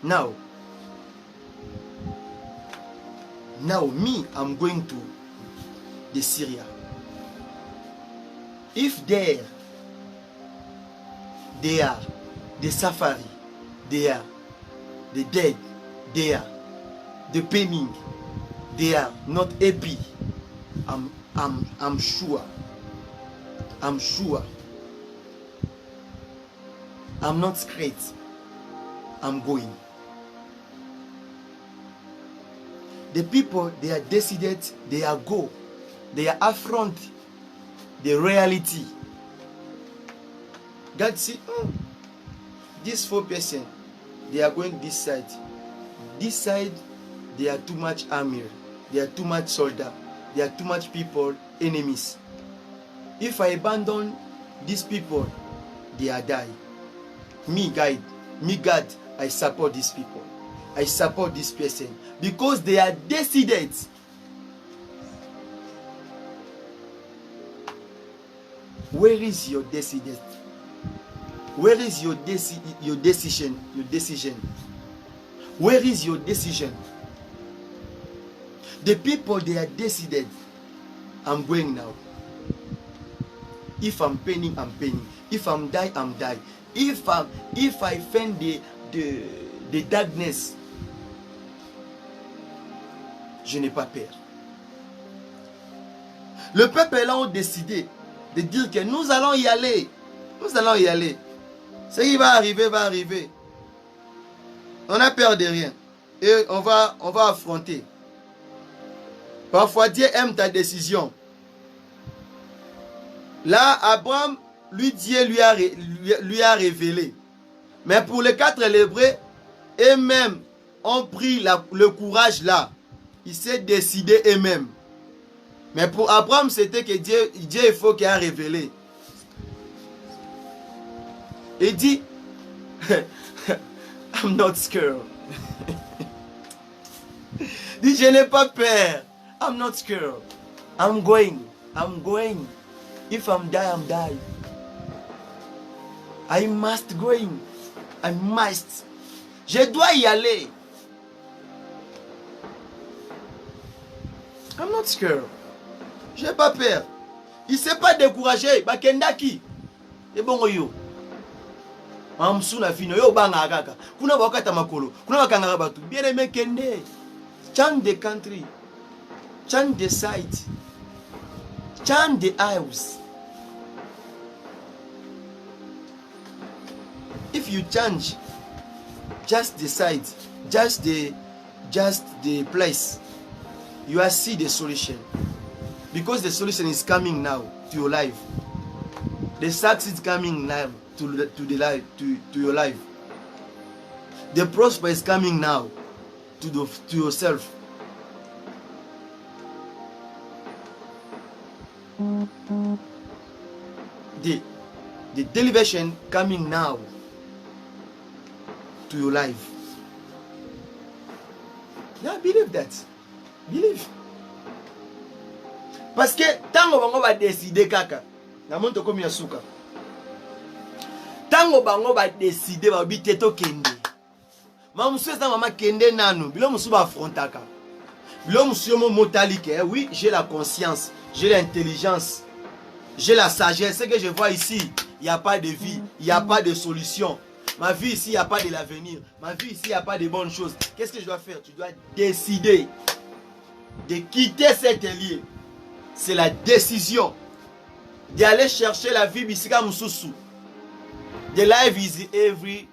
Now me, I'm going to the Syria. If there they are the safari, they are the dead, they are the paining, they are not happy. I'm sure. I'm not scared. I'm going. The people, they are decided, they are go. They are affront the reality. God see, these 4 persons, they are going this side. This side, they are too much army. there are too much soldiers, there are too much people, enemies. If I abandon these people, they are die. Me God, I support these people. I support this person because they are decided. Where is your decision? Where is your decision? Your decision. Where is your decision? The people, they are decided. I'm going now. If I'm penning, I'm penning. If I'm die, I'm die. If I find the darkness, je n'ai pas peur. Le peuple là ont décidé de dire que nous allons y aller. Nous allons y aller. Ce qui va arriver, va arriver. On n'a peur de rien. Et on va affronter. Parfois, Dieu aime ta décision. Là, Abraham, Dieu lui a révélé. Mais pour les 4 Hébreux, eux-mêmes ont pris le courage là. Ils s'est décidé eux-mêmes. Mais pour Abraham, c'était que Dieu il faut qu'il a révélé. Il dit, I'm not scared. Il dit, je n'ai pas peur. I'm not scared. I'm going. If I'm die, I'm die. I must go. I must. Je dois y aller. I'm not scared. Je n'ai pas peur. Il ne s'est pas découragé. Bakendaki. Et bon, yo. Amsuna fino yo banga kaka. Kuna wakata makolo. Kuna wakanga batu. Bien aimé kende. Change the country. Change the site. Change the house. If you change just the site, just the place, you will see the solution. Because the solution is coming now to your life. The success is coming now to your life. The prosper is coming now to yourself. The elevation coming now to your life. Yeah, believe that. Believe. Parce que tango bango ba décider kaka. Na monto komi asuka. Tango bango ba décider ba biteto kende. Maman souhaite maman kende nanu. Bilo musu ba frontaka. Bilo musu mo motalike. Oui, j'ai la conscience, j'ai l'intelligence, j'ai la sagesse. Ce que je vois ici, il n'y a pas de vie, il n'y a pas de solution. Ma vie ici, il n'y a pas de l'avenir. Ma vie ici, il n'y a pas de bonnes choses. Qu'est-ce que je dois faire? Tu dois décider de quitter cet lieu. C'est la décision d'aller chercher la vie bisika mususu. The life is every.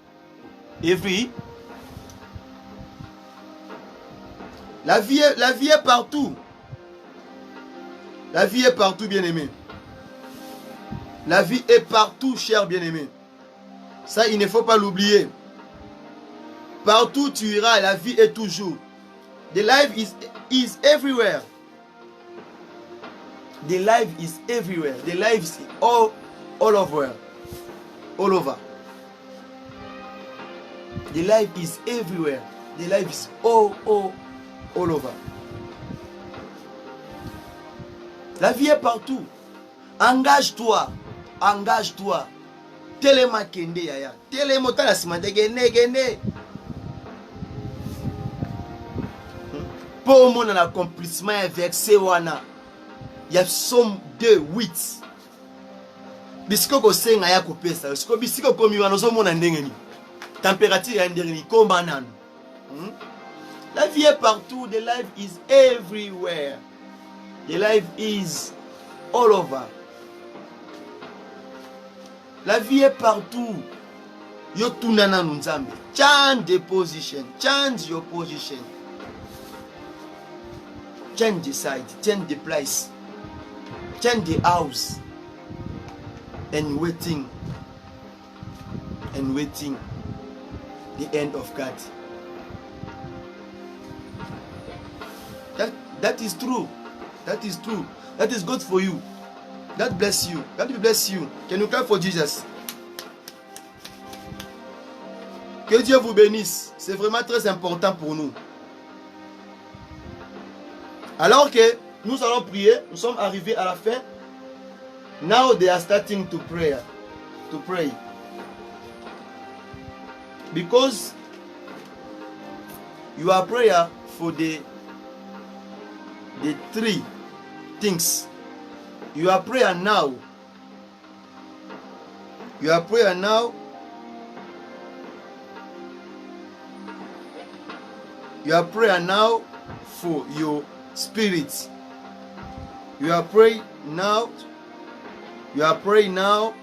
La vie est partout. La vie est partout, bien-aimé. La vie est partout, cher bien-aimé. Ça, il ne faut pas l'oublier. Partout tu iras, la vie est toujours. The life is everywhere. The life is everywhere. The life is all over. All over. The life is everywhere. The life is all over. La vie est partout. Engage-toi. Engage-toi. Telema kende yaya. Telema tala simante gene. Pour mon accomplissement versé wana. Il y a somme de 8. Bisiko ko senga ya kopesa. Bisiko komi wana zo mona ndenge ni. Température ya ndenge ni komba nanu. La vie est partout. The life is everywhere. The life is all over. La vie est partout. Yo tunana nzambe. Change the position. Change your position. Change the side. Change the place. Change the house. And waiting. And waiting. The end of God. That is true. That is true. That is good for you. That bless you. That will bless you. Can you clap for Jesus? Que Dieu vous bénisse. C'est vraiment très important pour nous. Alors que nous allons prier, nous sommes arrivés à la fin. Now they are starting to pray. To pray. Because your prayer for the three things. Your prayer now. Your prayer now. Your prayer now for your spirit. You are praying now. You are praying now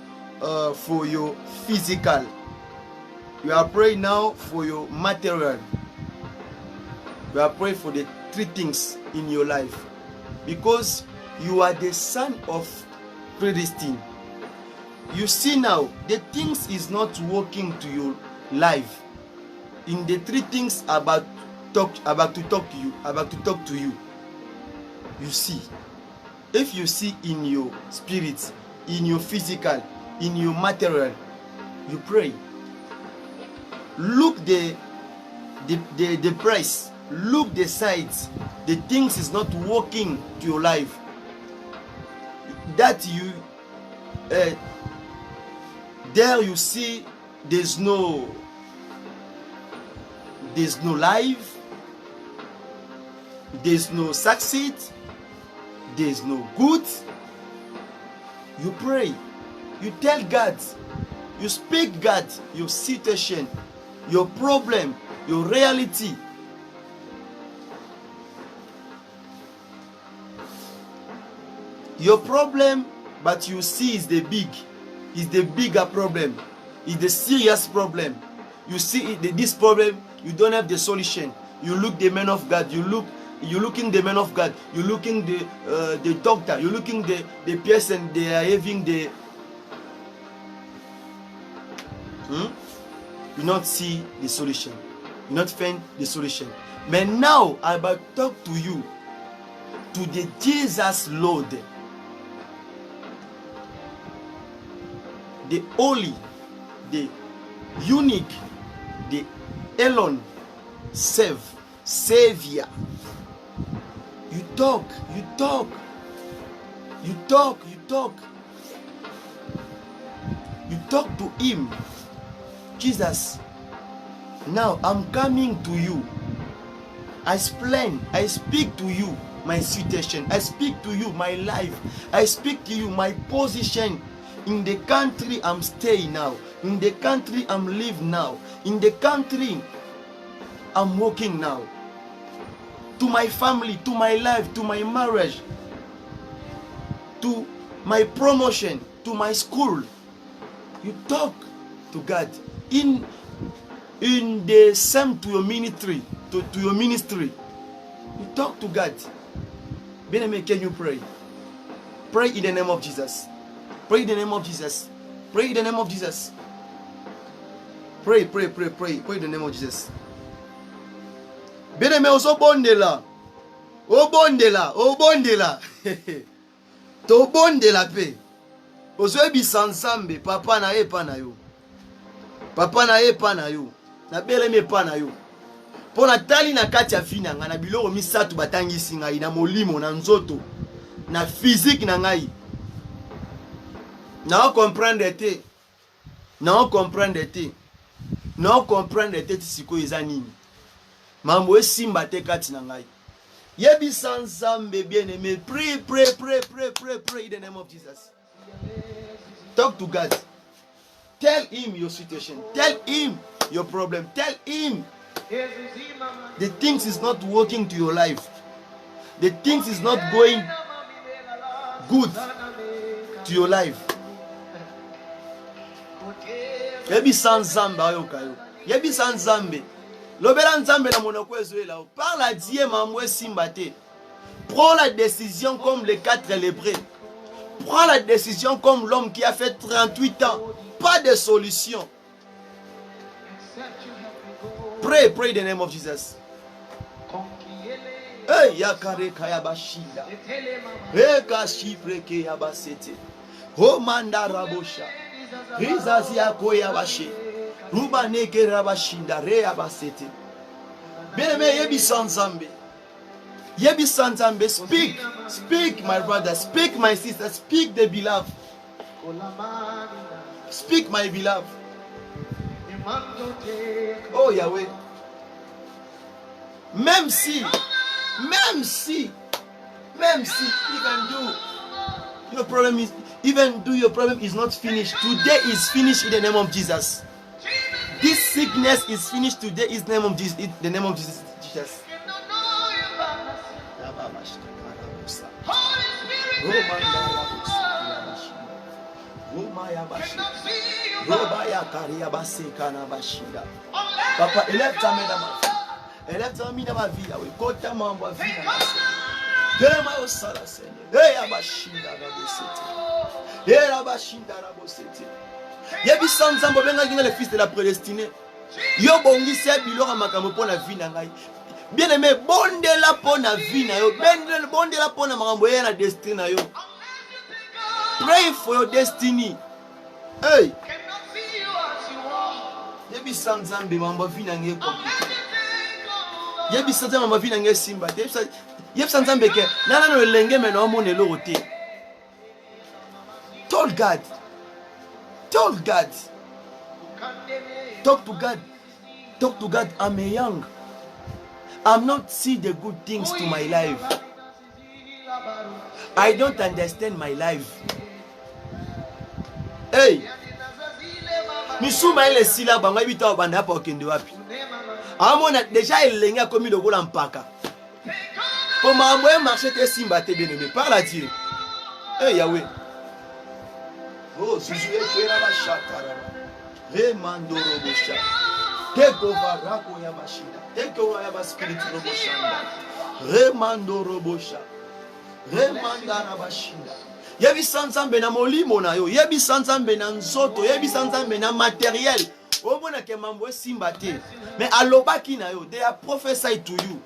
for your physical. You are praying now for your material. You are praying for the three things in your life. Because you are the son of predestined. You see now, the things is not working to your life. In the three things about to talk to you. You see. If you see in your spirit, in your physical, in your material, you pray. Look the price. Look the sides. The things is not working to your life. That you there you see there's no life. There's no succeed. There's no good. You pray. You tell God. You speak God your situation, your problem, your reality. Your problem, but you see is the bigger problem. Is the serious problem. You see this problem, you don't have the solution. You look the man of God. You're looking the man of God. You're looking the doctor. You're looking the person they are having the. You not see the solution. You not find the solution. But now I about talk to you, to the Jesus Lord, the holy, the unique, the alone, Savior. You talk to him. Jesus, now I'm coming to you. I speak to you my situation. I speak to you my life. I speak to you my position in the country I'm staying now. In the country I'm living now. In the country I'm working now. To my family, to my life, to my marriage, to my promotion, to my school. You talk to God in the same to your ministry, to your ministry. You talk to God. Benjamin, can you pray? Pray in the name of Jesus. Pray in the name of Jesus. Pray in the name of Jesus. Pray in the name of Jesus. Benjamin, obondela. To bondela pe. Ozoebisa nsambe, papa na ye pa na yo. Papa na ye pa na yo. Na beleme pa na yo. Pona tali na kati ya vina nga na biloko misatu batangisi ngai na molimo na nzoto na physique na ngai. Na comprendre te. Na comprendre te. Na comprendre te tisiko eza nini. Mambo esimba te kati na ngai. Yebisa nsambe bien-aimé. Pray in the name of Jesus. Talk to God. Tell him your situation. Tell him your problem. Tell him the things is not working to your life. The things is not going good to your life. Yebisa nzambe ayokayo. Yebisa nzambe. Lobela nzambe na monoko ezoela. Parle à Dieu mambo esimba te. Prends la décision comme les 4 lépreux. Prends la décision comme l'homme qui a fait 38 ans. Pas de solution. Pray in the name of Jesus. Hey, yakare kaya bashinda. Eka shipreke yabasete. Romanda rabosha. Rizazi yako yabashe. Ruba neke rabashinda re yabasete. Bien-aimé, yebi sanzambe. Yebi sanzambe, speak. Speak, my brother. Speak, my sister. Speak, the beloved. Speak, my beloved. Oh, Yahweh. Même si, even though your problem is not finished, today is finished in the name of Jesus. This sickness is finished today in the name of Jesus. The name of Jesus. Papa, élève ta main dans ma vie. Élève ta main dans ma vie. Côte ta main dans ma vie. Demain au sala Seigneur. Hey abashinda rabosete. Hey abashinda rabosete. Yebi sanzambo benga le fils de la prédestinée. Yo bongi se bilora makambo pour la vie na ngai. Bien aimé, bonde la pour la vie na yo. Bonde la pour na makambo ya na destinée na yo. Pray for your destiny. Hey. Yebi sanzambe mambo vie na ngai compliqué. Yebi sanzambe mambo vie na ngai simba. Yebi sanzambe ke nana no lenge me no mone lo roté. Told God. Talk to God. Talk to God. I'm young. I'm not see the good things to my life. I don't understand my life. Hey. Misuma ile sila banga ibita banda hapa okende wapi. Amona déjà elenga a commis de gola mpaka. Pour m'envoyer marcher te simba te bien-aimé. Parle à Dieu. Hey Yahweh. Oh, Suzué Kerabashatara. Remando Robosha. Teko Varako Yamashida. Teko Yabaspirit Roboshanda. Remando Robosha. Remanda Rabashida. Yebi sanzambe na molimo na yo. Yebi sanzambe na nzoto. Yebi sanzambe na matériel. Omona ke mambo simba te. Mais alobaki na yo. They are prophesied to you.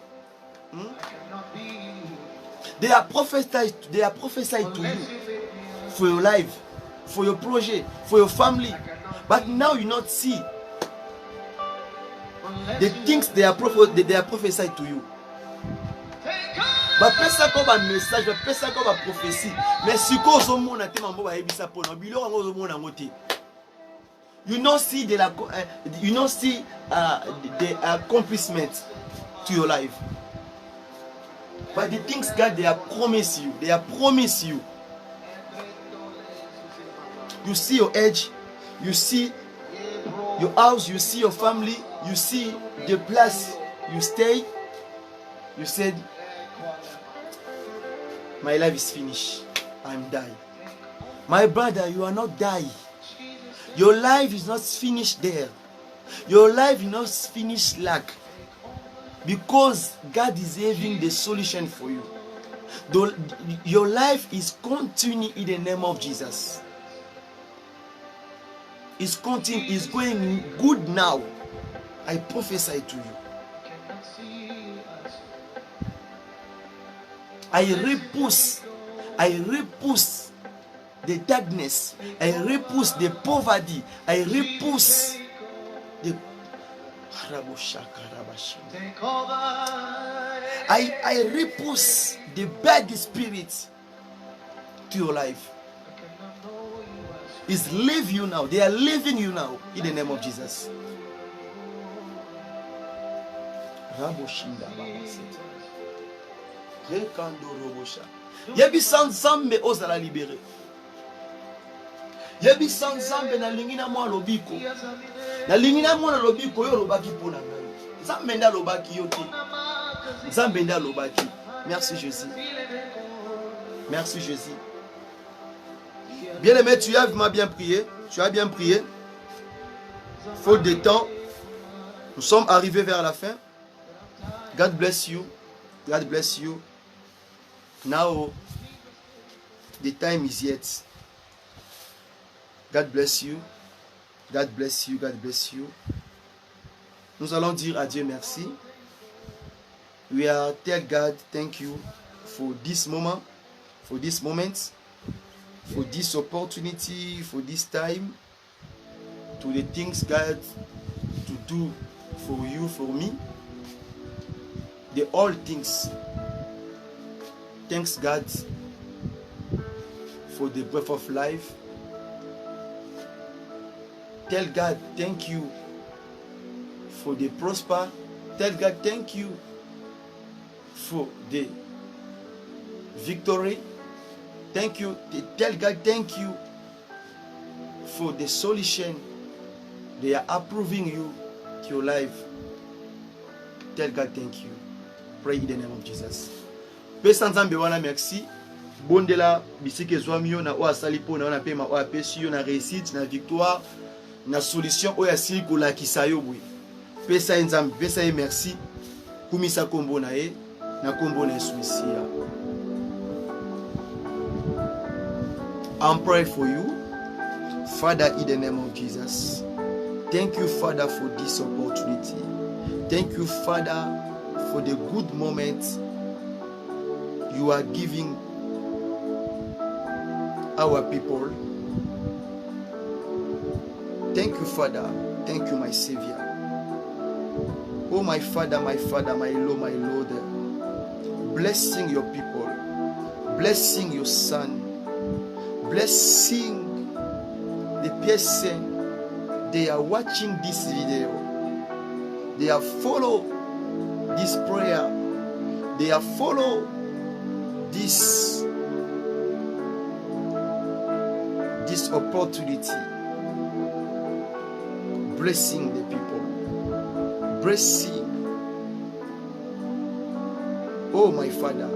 They are prophesied to you for your life, for your project, for your family. But now you not see the things they are prophesied to you. But pesa ko ba message, ba pesa ko ba prophétie. Mais si ko zo mona te mambo ba yebisa pona biloko ngo zo mona ngote. You not see the accomplishment to your life. But the things God they have promised you, You see your age, you see your house, you see your family, you see the place you stay. You said, my life is finished. I'm dying. My brother, you are not dying. Your life is not finished there. Your life is not finished lack. Because God is having the solution for you. Your life is continuing in the name of Jesus. It's going good now. I prophesy to you. I repousse the darkness. I repousse the poverty. I repousse the I repousse the bad spirits to your life. It's leave you now. They are leaving you now in the name of Jesus. Yebi sanzambe ozala libéré. Yebi sanzambe na lingina mwa lobiko. Na lingina mwa lobiko yo lobaki pona ngai. Nzambe nda lobaki yo te. Nzambe nda lobaki. Merci Jésus. Merci Jésus. Bien-aimé, tu as bien prié. Tu as bien prié. Faute de temps. Nous sommes arrivés vers la fin. God bless you. God bless you. Now, the time is yet. God bless you. God bless you. God bless you. Nous allons dire à Dieu merci. We are tell God thank you for this moment, for this moment, for this opportunity, for this time, to the things God to do for you, for me, the all things. Thanks God for the breath of life. Tell God thank you for the prosper. Tell God thank you for the victory. Thank you. Tell God thank you for the solution they are approving you to your life. Tell God thank you. Pray in the name of Jesus. Pesa nzambe wana merci. Bondela bisike zwami yo na o asali po na wana pe ma o apesi yo na réussite na victoire na solution o ya sili ko lakisa yo bwe. Pesa nzambe, pesa ye merci. Kumisa kombo na ye na kombo na Yesu Mesia. I'm praying for you. Father, in the name of Jesus. Thank you, Father, for this opportunity. Thank you, Father, for the good moments you are giving our people. Thank you, Father. Thank you, my Savior. Oh, my Father, my Lord, my Lord. Blessing your people. Blessing your Son. Blessing the person they are watching this video. They have followed this prayer. They have followed this opportunity. Blessing the people. Blessing. Oh my Father.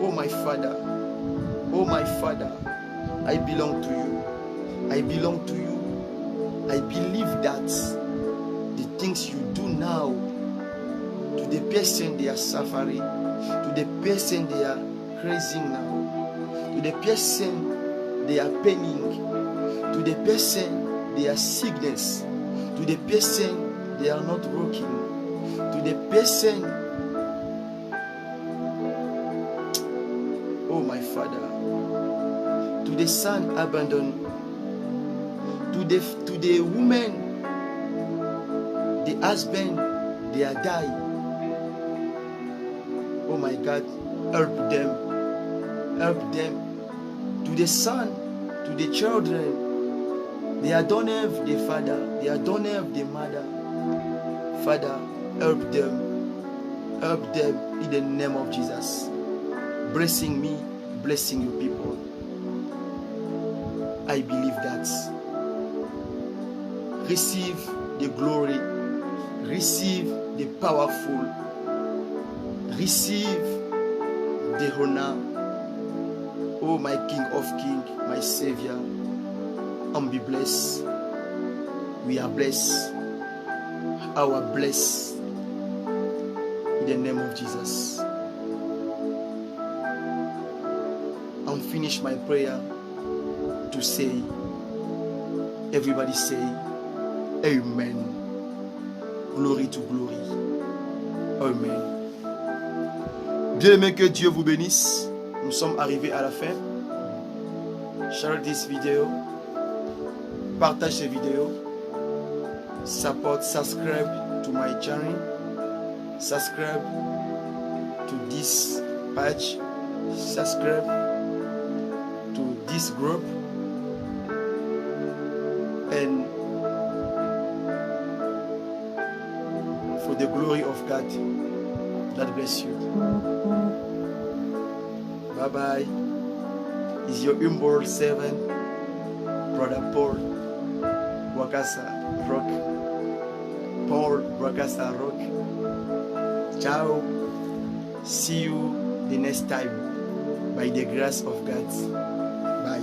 Oh my Father. Oh my Father. I belong to you. I belong to you. I believe that the things you do now to the person they are suffering, to the person they are crazy now, to the person they are paining, to the person they are sickness, to the person they are not working, to the person, oh my Father, to the son abandoned, to the woman, the husband, they are dying. Oh my God, help them, help them. To the son, to the children, they don't have the father, they don't have the mother. Father, help them in the name of Jesus. Blessing me, blessing your people. I believe that. Receive the glory, receive the powerful, receive the honor. Oh, my King of Kings, my Savior, and be blessed. We are blessed. Our blessed in the name of Jesus. And finish my prayer to say, everybody say, Amen. Glory to glory. Amen. Bien-aimés, que Dieu vous bénisse. Nous sommes arrivés à la fin. Share this video. Partage cette vidéo. Support, subscribe to my channel. Subscribe to this page. Subscribe to this group. And for the glory of God. God bless you. Bye bye. Is your humble servant, Brother Paul Bwakasa Rock. Paul Bwakasa Rock. Ciao. See you the next time by the grace of God. Bye.